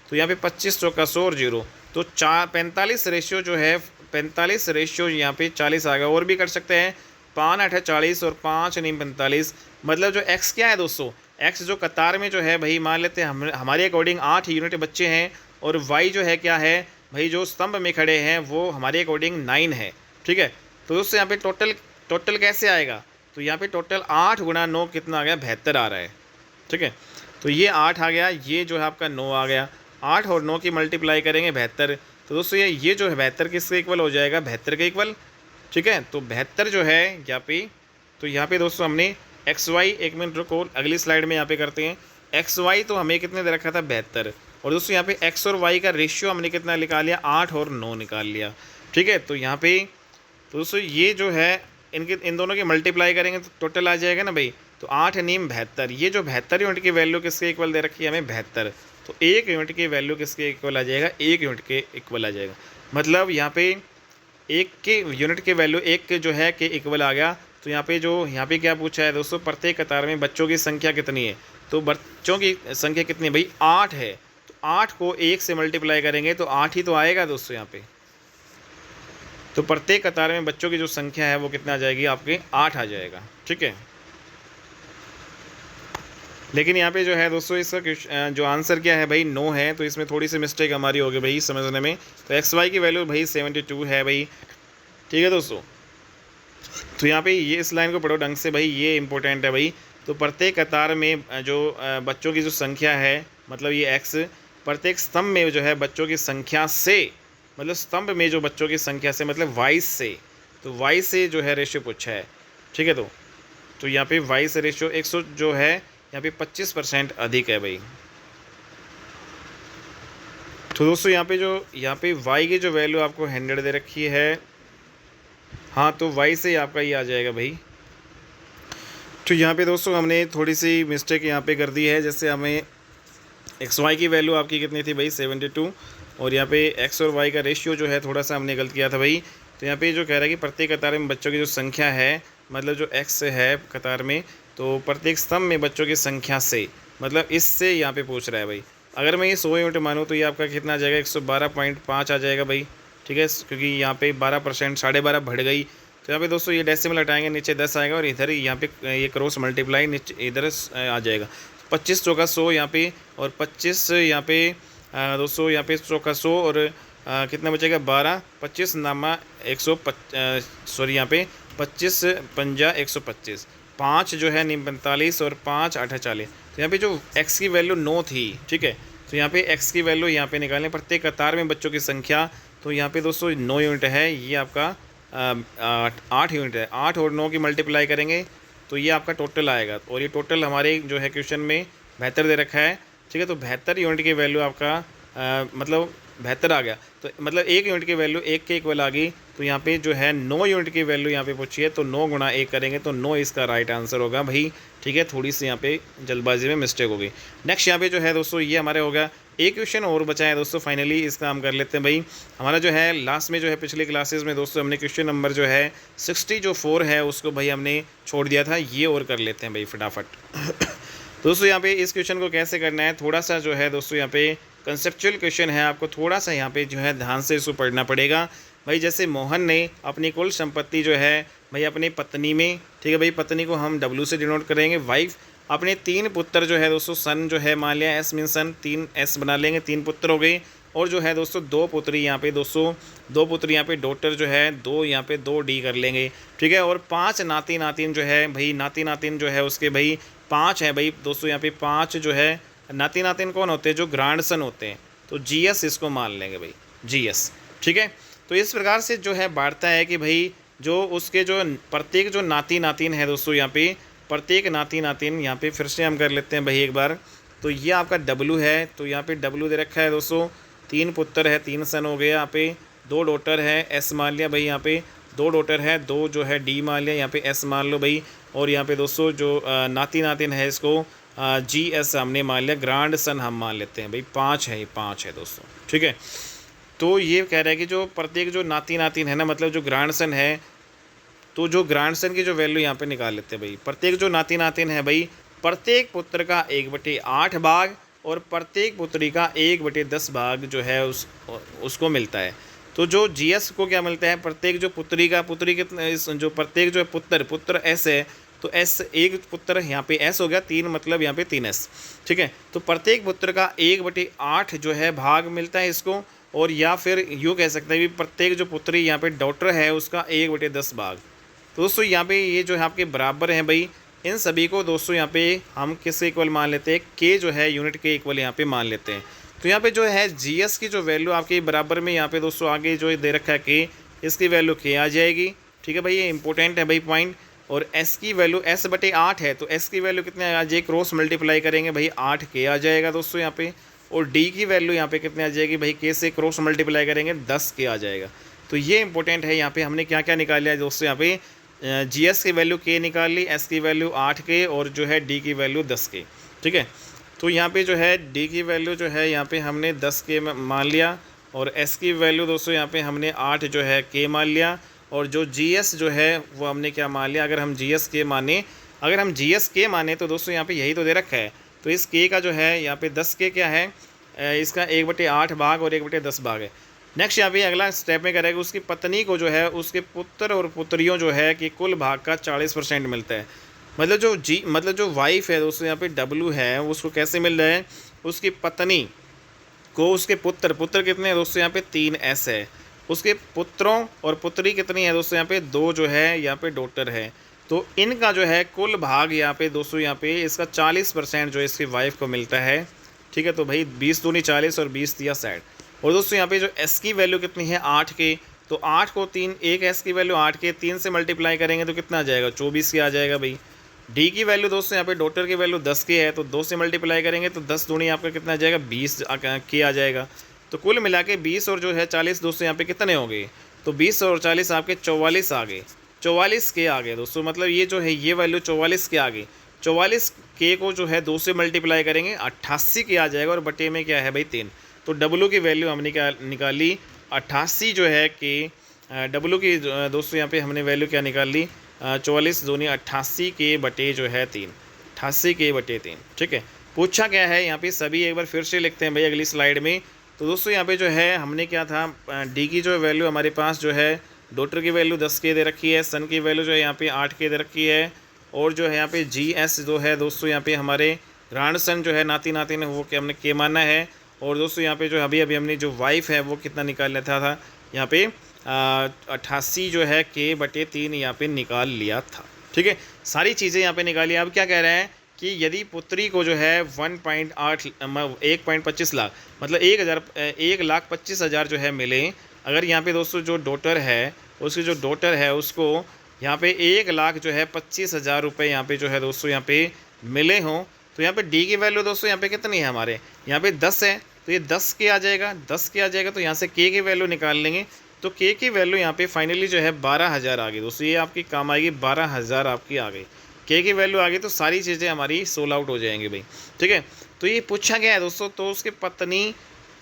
तो यहाँ पे 25 चौका 100 और 0, तो 45 रेशियो जो है 45 रेशियो यहाँ पे 40 आ गया। और भी कर सकते हैं, 5 8 40 और 5 9 45, मतलब जो x क्या है दोस्तों, x जो कतार में जो है भाई मान लेते हैं हमारे अकॉर्डिंग 8 यूनिट बच्चे हैं, और y जो है क्या है भाई जो स्तंभ में खड़े हैं वो हमारे अकॉर्डिंग 9 है, ठीक है। तो दोस्तों यहाँ पे टोटल कैसे आएगा, तो यहाँ पे टोटल 8 गुणा 9 कितना आ गया 72 आ रहा है, ठीक है। तो ये 8 आ गया, ये जो है आपका 9 आ गया, 8 और 9 की मल्टीप्लाई करेंगे 72। तो दोस्तों ये जो है 72 किसके इक्वल हो जाएगा 72 के इक्वल, ठीक है। तो 72 जो है यहाँ पे, तो यहाँ पे दोस्तों हमने एक्स वाई, एक मिनट रुको अगली स्लाइड में यहाँ पे करते हैं, एक्स वाई तो हमें कितने दे रखा था 72, और दोस्तों यहाँ पे एक्स और वाई का रेशियो हमने कितना निकाल लिया 8 और 9 निकाल लिया। ठीक है, तो यहाँ पे तो दोस्तों ये जो है इन दोनों के मल्टीप्लाई करेंगे तो टोटल आ जाएगा ना भाई, तो 8 नीम 72, ये जो 72 यूनिट की वैल्यू किसके इक्वल दे रखी है हमें 72, तो 1 यूनिट की वैल्यू किसके इक्वल आ जाएगा 1 यूनिट के इक्वल आ जाएगा। मतलब यहाँ पे 1 के यूनिट के वैल्यू 1 के जो है के इक्वल आ गया। तो यहाँ पे क्या पूछा है दोस्तों, प्रत्येक कतार में बच्चों की संख्या कितनी है, तो बच्चों की संख्या कितनी है भाई 8 है, तो 8 को 1 से मल्टीप्लाई करेंगे तो 8 ही तो आएगा दोस्तों यहाँ पे। तो प्रत्येक कतार में बच्चों की जो संख्या है वो कितना आ जाएगी आपके 8 आ जाएगा। ठीक है, लेकिन यहाँ पे जो है दोस्तों इसका जो आंसर क्या है भाई 9 है, तो इसमें थोड़ी सी मिस्टेक हमारी हो गई भाई समझने में। तो एक्स वाई की वैल्यू भाई 72 है भाई। ठीक है दोस्तों, तो यहाँ पे ये इस लाइन को पढ़ो ढंग से भाई, ये इंपॉर्टेंट है भाई। तो प्रत्येक कतार में जो बच्चों की जो संख्या है, मतलब ये एक्स, प्रत्येक स्तंभ में जो है बच्चों की संख्या से, मतलब स्तंभ में जो बच्चों की संख्या से मतलब वाई से, तो वाई से जो है रेशियो पूछा है। ठीक है, तो यहाँ पे वाई से रेशियो 100 जो है यहाँ पे 25% अधिक है भाई। तो दोस्तों यहाँ पे y की जो वैल्यू आपको 100 दे रखी है, हाँ तो y से आपका ये आ जाएगा भाई। तो यहाँ पे दोस्तों हमने थोड़ी सी मिस्टेक यहाँ पे कर दी है, जैसे हमें एक्स वाई की वैल्यू आपकी कितनी थी भाई 72, और यहाँ पे एक्स और वाई का रेशियो जो है थोड़ा सा हमने गलत किया था भाई। तो यहाँ पे जो कह रहा है कि प्रत्येक कतार में बच्चों की जो संख्या है, मतलब जो एक्स है कतार में, तो प्रत्येक स्तंभ में बच्चों की संख्या से, मतलब इससे यहाँ पे पूछ रहा है भाई। अगर मैं ये 100 यूनिट मानूँ तो ये आपका कितना आ जाएगा 112.5 आ जाएगा भाई। ठीक है, क्योंकि यहाँ पे 12% 12.5 बढ़ गई। तो यहाँ पे दोस्तों ये डेसिमल हटाएंगे, नीचे 10 आएगा, और इधर यहाँ पे ये क्रॉस मल्टीप्लाई नीचे इधर आ जाएगा। 25 चौका 100 यहाँ पे, और 25 यहाँ पे दोस्तों यहाँ पे चौका 100, और कितना बचेगा 12, 25 नामा 100 यहाँ पे 25 पंजा 125, 5 जो है नीम 45, और 5 8 40। तो यहाँ पे जो x की वैल्यू 9 थी। ठीक है, तो यहाँ पे x की वैल्यू यहाँ पे निकालें, प्रत्येक कतार में बच्चों की संख्या, तो यहाँ पे दोस्तों 9 यूनिट है, ये आपका 8 यूनिट है। 8 और 9 की मल्टीप्लाई करेंगे तो ये आपका टोटल आएगा, और ये टोटल हमारे जो है क्वेश्चन में 72 दे रखा है। ठीक है, तो 72 यूनिट की वैल्यू आपका मतलब 72 आ गया, तो मतलब 1 यूनिट की वैल्यू 1 के इक्वल आ गई। तो यहाँ पे जो है 9 यूनिट की वैल्यू यहाँ पे पूछी है, तो 9 गुणा 1 करेंगे तो 9 इसका राइट आंसर होगा भाई। ठीक है, थोड़ी सी यहाँ पे जल्दबाजी में मिस्टेक हो गई। नेक्स्ट यहाँ पे जो है दोस्तों ये हमारे हो गया, एक क्वेश्चन और बचा है दोस्तों, फाइनली इसका हम कर लेते हैं भाई। हमारा जो है लास्ट में जो है पिछले क्लासेस में दोस्तों हमने क्वेश्चन नंबर जो है 64 है उसको भाई हमने छोड़ दिया था, ये और कर लेते हैं भाई फटाफट। दोस्तों यहाँ पे इस क्वेश्चन को कैसे करना है, थोड़ा सा जो है दोस्तों यहाँ पे कंसेप्चुअल क्वेश्चन है, आपको थोड़ा सा यहाँ पे जो है ध्यान से इसको पढ़ना पड़ेगा भाई। जैसे मोहन ने अपनी कुल संपत्ति जो है भाई अपनी पत्नी में, ठीक है भाई, पत्नी को हम W से डिनोट करेंगे, वाइफ, अपने 3 पुत्र जो है दोस्तों, सन जो है मान लिया S मीन सन, 3 S बना लेंगे, 3 पुत्र हो गए, और जो है दोस्तों 2 पुत्री यहाँ पे दोस्तों, 2 पुत्री यहाँ पे डॉटर जो है 2 यहाँ पे 2 D कर लेंगे। ठीक है, और 5 नाती नातिन जो है भाई, नाती नातिन जो है उसके भाई 5 है भाई दोस्तों, यहाँ पे 5 जो है नाती नातिन कौन होते हैं, जो ग्रांडसन होते हैं, तो GS इसको मान लेंगे भाई, GS। ठीक है, तो इस प्रकार से जो है बांटता है कि भाई जो उसके जो प्रत्येक जो नाती नातिन है दोस्तों, यहाँ पे प्रत्येक नाती नातिन, यहाँ पे फिर से हम कर लेते हैं भाई एक बार। तो ये आपका W है, तो यहाँ पे W दे रखा है दोस्तों, 3 पुत्र है, 3 सन हो गए, यहाँ पे 2 डॉटर है, S मान लिया भाई, यहाँ पे 2 डॉटर है, 2 जो है D मान लिया, यहाँ पे S मान लो भाई, और यहाँ पे दोस्तों जो नाती नातिन है इसको GS हमने मान लिया, ग्रांड सन हम मान लेते हैं भाई, 5 है, ये 5 है दोस्तों। ठीक है, तो ये कह रहा है कि जो प्रत्येक जो नाती नातिन है ना, मतलब जो ग्रांड सन है, तो जो ग्रांड सन की जो वैल्यू यहाँ पे निकाल लेते हैं भाई। प्रत्येक जो नाती नातिन है भाई, प्रत्येक पुत्र का 1/8 भाग, और प्रत्येक पुत्री का 1/10 भाग जो है उसको मिलता है। तो जो GS को क्या मिलता है, प्रत्येक जो पुत्री कितना, जो प्रत्येक जो है पुत्र S है, तो S एक पुत्र यहाँ पे S हो गया, 3 मतलब यहाँ पे 3S। ठीक है, तो प्रत्येक पुत्र का 1/8 जो है भाग मिलता है इसको, और या फिर यूँ कह सकते हैं कि प्रत्येक जो पुत्री यहाँ पे डॉटर है उसका 1/10 भाग। तो दोस्तों यहाँ पे ये जो है आपके बराबर हैं भाई, इन सभी को दोस्तों यहाँ पे हम किसके इक्वल मान लेते हैं, K जो है यूनिट के इक्वल यहाँ पे मान लेते हैं। तो यहाँ पे जो है GS की जो वैल्यू आपके बराबर में यहाँ पे दोस्तों आगे जो दे रखा है K, इसकी वैल्यू K आ जाएगी। ठीक है भाई, ये इंपॉर्टेंट है भाई पॉइंट। और एस की वैल्यू एस बटे 8 है, तो एस की वैल्यू कितने आ जाएगी, क्रॉस मल्टीप्लाई करेंगे भाई 8 के आ जाएगा दोस्तों यहाँ पे। और डी की वैल्यू यहाँ पे कितने आ जाएगी भाई, के से क्रॉस मल्टीप्लाई करेंगे 10 के आ जाएगा। तो ये इंपॉर्टेंट है, यहाँ पे हमने क्या क्या निकाल लिया दोस्तों, यहाँ पे जी एस की वैल्यू के निकाल ली, एस की वैल्यू 8 के, और जो है डी की वैल्यू 10 के। ठीक है, तो यहाँ पे जो है डी की वैल्यू जो है यहाँ पे हमने 10 के मान लिया, और एस की वैल्यू दोस्तों यहाँ पे हमने 8 जो है के मान लिया, और जो जी एस जो है वो हमने क्या मान लिया, अगर हम जी एस के माने, अगर हम जी एस के माने तो दोस्तों यहाँ पे यही तो दे रखा है, तो इस के का जो है यहाँ पे 10 के क्या है, इसका 1/8 भाग और 1/10 भाग है। नेक्स्ट यहाँ पे अगला स्टेप में करेगा, उसकी पत्नी को जो है उसके पुत्र और पुत्रियों जो है कि कुल भाग का 40% मिलता है। मतलब जो वाइफ है दोस्तों यहाँ पे डब्लू है, उसको कैसे मिल रहा है, उसकी पत्नी को उसके पुत्र कितने हैं दोस्तों यहाँ पे 3s है, उसके पुत्रों और पुत्री कितनी है दोस्तों यहाँ पे 2 जो है यहाँ पे डॉटर है। तो इनका जो है कुल भाग यहाँ पे दोस्तों यहाँ पे इसका 40% जो इसकी वाइफ को मिलता है। ठीक है, तो भाई 20 दूनी 40 और 20 दिया 60। और दोस्तों यहाँ पे जो एस की वैल्यू कितनी है 8 के, तो 8 को 3, एक एस की वैल्यू 8 के 3 से मल्टीप्लाई करेंगे तो कितना आ जाएगा, 24 के आ जाएगा भाई। डी की वैल्यू दोस्तों यहाँ पे डॉटर की वैल्यू 10 के है, तो 2 से मल्टीप्लाई करेंगे तो 10 दूनी आपका कितना आ जाएगा, 20 के आ जाएगा। तो कुल मिला के 20 और जो है 40 दोस्तों यहाँ पे कितने हो गए, तो 20 और 40 आपके 44 आ गए, 44 के आ गए दोस्तों। मतलब ये जो है ये वैल्यू 44 के आ गई। 44 के को जो है 2 से मल्टीप्लाई करेंगे 88 के आ जाएगा, और बटे में क्या है भाई 3। तो डब्लू की वैल्यू हमने क्या निकाली 88 जो है कि डब्लू की दोस्तों यहाँ पे हमने वैल्यू क्या निकाल ली 44 दूनी 88 के बटे जो है 3, 88 के बटे 3। ठीक है, पूछा क्या है यहाँ पे सभी एक बार फिर से लिखते हैं भाई अगली स्लाइड में। तो दोस्तों यहाँ पे जो है हमने क्या था, डी की जो वैल्यू हमारे पास जो है डॉटर की वैल्यू 10 के दे रखी है, सन की वैल्यू जो है यहाँ पे 8 के दे रखी है, और जो है यहाँ पे जी एस जो है दोस्तों यहाँ पे हमारे ग्रांडसन जो है नाती नातिन वो क्या हमने के माना है। और दोस्तों यहाँ पे जो अभी हमने जो वाइफ है वो कितना निकाल लेता था यहाँ पे 88 जो है के बटे 3 यहाँ पे निकाल लिया था। ठीक है, सारी चीज़ें यहाँ पे निकाली। अब क्या कह रहे हैं कि यदि पुत्री को जो है 1.25 लाख मतलब 1,25,000 जो है मिले, अगर यहाँ पे दोस्तों जो डॉटर है उसकी जो डॉटर है उसको यहाँ पे 1,00,000 जो है 25,000 रुपये यहाँ पे जो है दोस्तों यहाँ पे मिले हों, तो यहाँ पे डी की वैल्यू दोस्तों यहाँ पे कितनी है हमारे यहाँ पे 10 है, तो ये 10 के आ जाएगा, 10 के आ जाएगा। तो यहाँ से के की वैल्यू निकाल लेंगे, तो के की वैल्यू यहाँ पे फाइनली जो है 12,000 आ गई दोस्तों, ये आपकी काम आएगी 12,000 आपकी आ गई, के की वैल्यू आ गई। तो सारी चीज़ें हमारी सोल्व आउट हो जाएंगी भाई। ठीक है, तो ये पूछा गया है दोस्तों, तो उसके पत्नी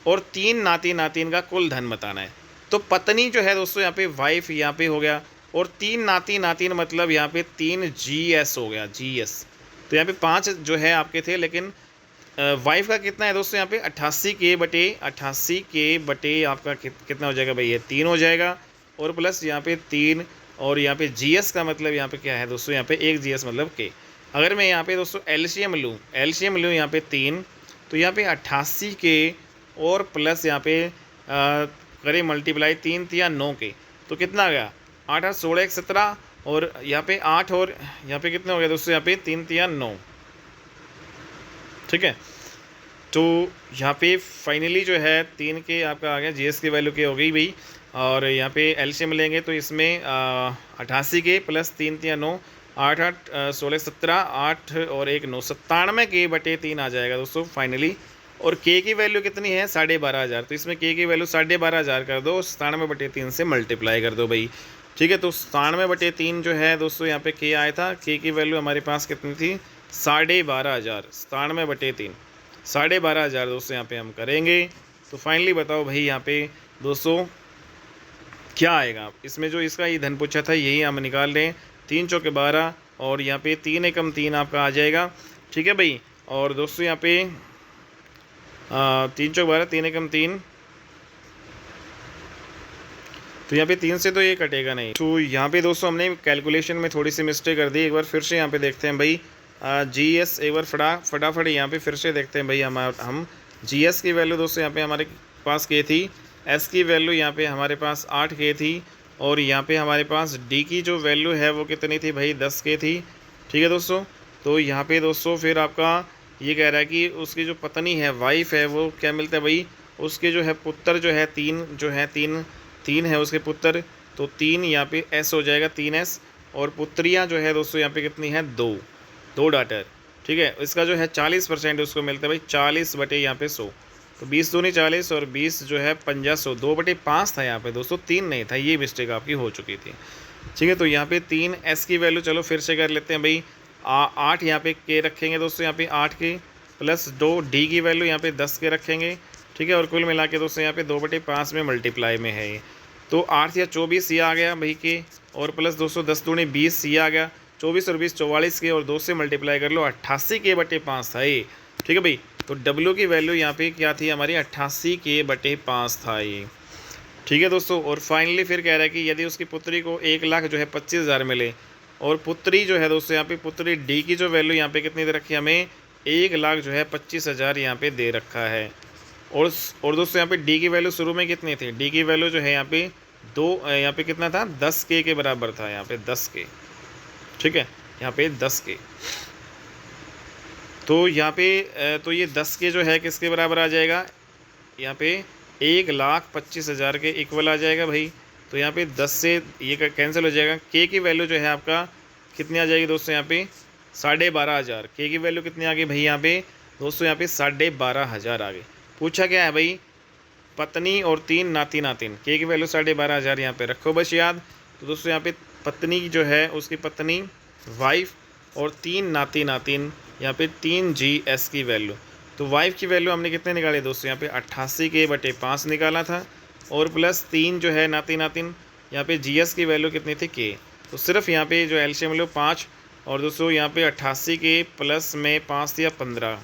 और 3 नाती नातिन का कुल धन बताना है। तो पत्नी जो है दोस्तों यहाँ पे वाइफ यहाँ पे हो गया, और 3 नाती नातिन मतलब यहाँ पे 3 GS हो गया, GS। तो यहाँ पे 5 जो है आपके थे, लेकिन वाइफ का कितना है दोस्तों यहाँ पे 88 के बटे आपका कितना हो जाएगा भाई, ये 3 हो जाएगा, और प्लस यहाँ पे 3, और यहाँ पे GS का मतलब यहाँ पे क्या है दोस्तों, यहाँ पे 1 GS मतलब के। अगर मैं यहाँ पे दोस्तों एलसीएम लूँ यहाँ पे 3, तो यहाँ पे 88 के और प्लस यहाँ पे करें मल्टीप्लाई 3 या 9 के, तो कितना आ गया 8 8 16 1 17, और यहाँ पे 8 और यहाँ पे कितना हो गया दोस्तों, यहाँ पे 3 या 9। ठीक है, तो यहाँ पे फाइनली जो है 3 के आपका आ गया, GS की वैल्यू के हो गई भाई। और यहाँ पे एलसीएम लेंगे तो इसमें 88 के प्लस 3 या 9, 8 8 16 17, 8 और 1 9, 97 के बटे 3 आ जाएगा दोस्तों फाइनली। और के की वैल्यू कितनी है 12,500, तो इसमें के की वैल्यू 12,500 कर दो, 97 बटे 3 से मल्टीप्लाई कर दो भाई। ठीक है, तो 97 बटे 3 जो है दोस्तों यहाँ पे के आया था, के की वैल्यू हमारे पास कितनी थी 12,500, 97 बटे 3 12,500 दोस्तों यहाँ पे हम करेंगे। तो फाइनली बताओ भाई यहाँ पे दोस्तों क्या आएगा, इसमें जो इसका ये धन पूछा था यही हम निकाल लें, 3 चौके 12, और यहाँ पे 3 एकम 3 आपका आ जाएगा। ठीक है भाई, और दोस्तों यहाँ पे 3 चौके 12, 3 एकम 3, तो यहाँ पे 3 से तो ये कटेगा नहीं। तो यहाँ पे दोस्तों हमने कैलकुलेशन में थोड़ी सी मिस्टेक कर दी, एक बार फिर से यहाँ पे देखते हैं भाई। GS एक बार फटाफट यहाँ पे फिर से देखते हैं भाई। हम GS की वैल्यू दोस्तों यहाँ पे हमारे पास के थी, S की वैल्यू यहाँ पे हमारे पास 8 के थी, और यहाँ पे हमारे पास D की जो वैल्यू है वो कितनी थी भाई 10 के थी। ठीक है दोस्तों, तो यहाँ पे दोस्तों फिर आपका ये कह रहा है कि उसकी जो पत्नी है वाइफ है वो क्या मिलता है भाई, उसके जो है पुत्र जो है 3 है उसके पुत्र, तो 3 यहाँ पे S हो जाएगा 3S, और पुत्रियाँ जो है दोस्तों यहाँ पे कितनी हैं, 2 डॉटर। ठीक है, इसका जो है 40% उसको मिलता है भाई, 40 बटे यहाँ पे 100, तो 20 दूनी 40 और 20 जो है 50 100, 2/5 था यहाँ पे दोस्तों, 3 नहीं था, ये मिस्टेक आपकी हो चुकी थी। ठीक है, तो यहाँ पे 3 एस की वैल्यू चलो फिर से कर लेते हैं भाई, 8 यहाँ पे के रखेंगे दोस्तों, यहाँ पे 8 के प्लस 2 डी की वैल्यू यहाँ पे 10 के रखेंगे। ठीक है, और कुल मिला के दोस्तों यहाँ पे 2/5 में मल्टीप्लाई में है ये, तो 8 या 24 ये आ गया भाई के, और प्लस 210 दूनी 20 ये आ गया, 24 और 20 44 के, और 2 से मल्टीप्लाई कर लो, 88 के बटे 5 था ये। ठीक है भाई, तो W की वैल्यू यहाँ पे क्या थी हमारी, 88 के बटे 5 था ये। ठीक है दोस्तों, और फाइनली फिर कह रहा है कि यदि उसकी पुत्री को 1 लाख जो है 25,000 मिले, और पुत्री जो है दोस्तों यहाँ पे पुत्री D की जो वैल्यू यहाँ पे कितनी दे रखी है हमें, 1 लाख जो है 25,000 यहाँ पे दे रखा है। और दोस्तों यहाँ पे D की वैल्यू शुरू में कितनी थी, D की वैल्यू जो है यहाँ पे यहाँ पे कितना था, 10 के बराबर था, यहाँ पे 10 के। ठीक है, यहाँ पे 10 के, तो यहाँ पे तो ये 10 के जो है किसके बराबर आ जाएगा, यहाँ पे 1,25,000 के इक्वल आ जाएगा भाई। तो यहाँ पे 10 से ये कैंसिल हो जाएगा, के की वैल्यू जो है आपका कितनी आ जाएगी दोस्तों, यहाँ पे 12,500, के की वैल्यू कितनी आ गई भाई यहाँ पे दोस्तों, यहाँ पे 12,500 आ गई। पूछा क्या है भाई, पत्नी और 3 नाती नातिन, के की वैल्यू 12,500 यहाँ पे रखो बस याद। तो दोस्तों यहाँ पे पत्नी जो है उसकी पत्नी वाइफ और 3 नाती नातिन, यहाँ पे 3GS की वैल्यू, तो वाइफ की वैल्यू हमने कितने निकाले दोस्तों, यहाँ पे 88 के बटे 5 निकाला था, और प्लस 3 जो है नाती नातिन, यहाँ पे GS की वैल्यू कितनी थी के, तो सिर्फ यहाँ पे जो एलसीएम लो 5, और दोस्तों यहाँ पे 88 के प्लस में 5 या 15,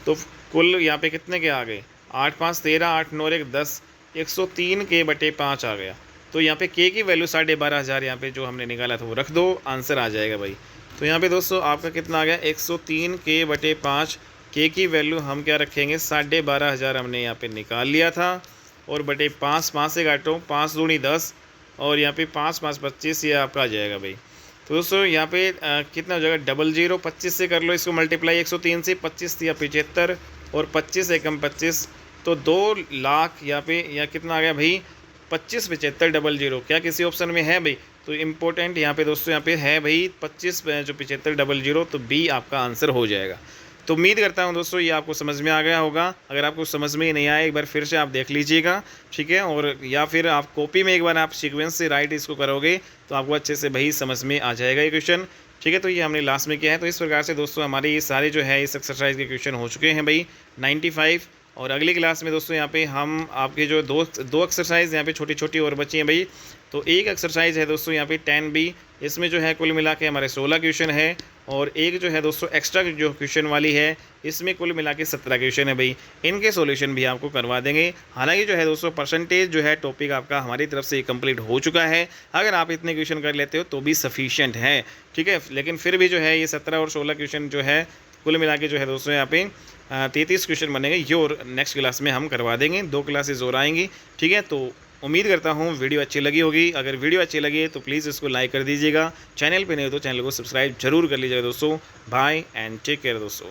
तो कुल यहाँ पे कितने के आ गए, 8 5 13, 8 9 1 10, 103 के बटे 5 आ गया। तो यहाँ पे के की वैल्यू 12,500 यहाँ पे जो हमने निकाला था वो रख दो, आंसर आ जाएगा भाई। तो यहाँ पे दोस्तों आपका कितना आ गया, 103 के बटे 5, के की वैल्यू हम क्या रखेंगे, 12,500 हमने यहाँ पे निकाल लिया था, और बटे 5, 5 से काटो, 5 दूनी 10, और यहाँ पे 5 5 25 ये आपका आ जाएगा भाई। तो दोस्तों यहाँ पे कितना हो जाएगा, 00, 25 से कर लो इसको मल्टीप्लाई, 103 से 25 या 75, और 25 एकम 25, तो 2 लाख यहाँ पे या कितना आ गया भाई, 25 75 00, क्या किसी ऑप्शन में है भाई, तो इम्पोर्टेंट यहाँ पे दोस्तों यहाँ पे है भाई 25 जो 75 00, तो बी आपका आंसर हो जाएगा। तो उम्मीद करता हूँ दोस्तों ये आपको समझ में आ गया होगा, अगर आपको समझ में ही नहीं आया एक बार फिर से आप देख लीजिएगा। ठीक है, और या फिर आप कॉपी में एक बार आप सीक्वेंस से राइट इसको करोगे तो आपको अच्छे से भाई समझ में आ जाएगा ये क्वेश्चन। ठीक है, तो ये हमने लास्ट में किया है। तो इस प्रकार से दोस्तों हमारे ये सारे जो है इस एक्सरसाइज के क्वेश्चन हो चुके हैं भाई 95। और अगली क्लास में दोस्तों यहाँ पे हम आपके जो दो एक्सरसाइज यहाँ पे छोटी छोटी और बची हैं भाई। तो एक एक्सरसाइज है दोस्तों यहाँ पे 10B, इसमें जो है कुल मिला के हमारे 16 क्वेश्चन है, और एक जो है दोस्तों एक्स्ट्रा जो क्वेश्चन वाली है इसमें कुल मिला के 17 क्वेश्चन है भाई। इनके सॉल्यूशन भी आपको करवा देंगे। हालांकि जो है दोस्तों परसेंटेज जो है टॉपिक आपका हमारी तरफ से कंप्लीट हो चुका है, अगर आप इतने क्वेश्चन कर लेते हो तो भी सफिशिएंट है। ठीक है, लेकिन फिर भी जो है ये 17 और 16 क्वेश्चन जो है कुल मिला के जो है दोस्तों यहाँ पे 33 क्वेश्चन बनेंगे, ये और नेक्स्ट क्लास में हम करवा देंगे, 2 क्लासेज और आएंगी। ठीक है, तो उम्मीद करता हूँ वीडियो अच्छी लगी होगी। अगर वीडियो अच्छी लगी तो प्लीज़ इसको लाइक कर दीजिएगा, चैनल पे नहीं हो तो चैनल को सब्सक्राइब जरूर कर लीजिएगा दोस्तों। बाय एंड टेक केयर दोस्तों।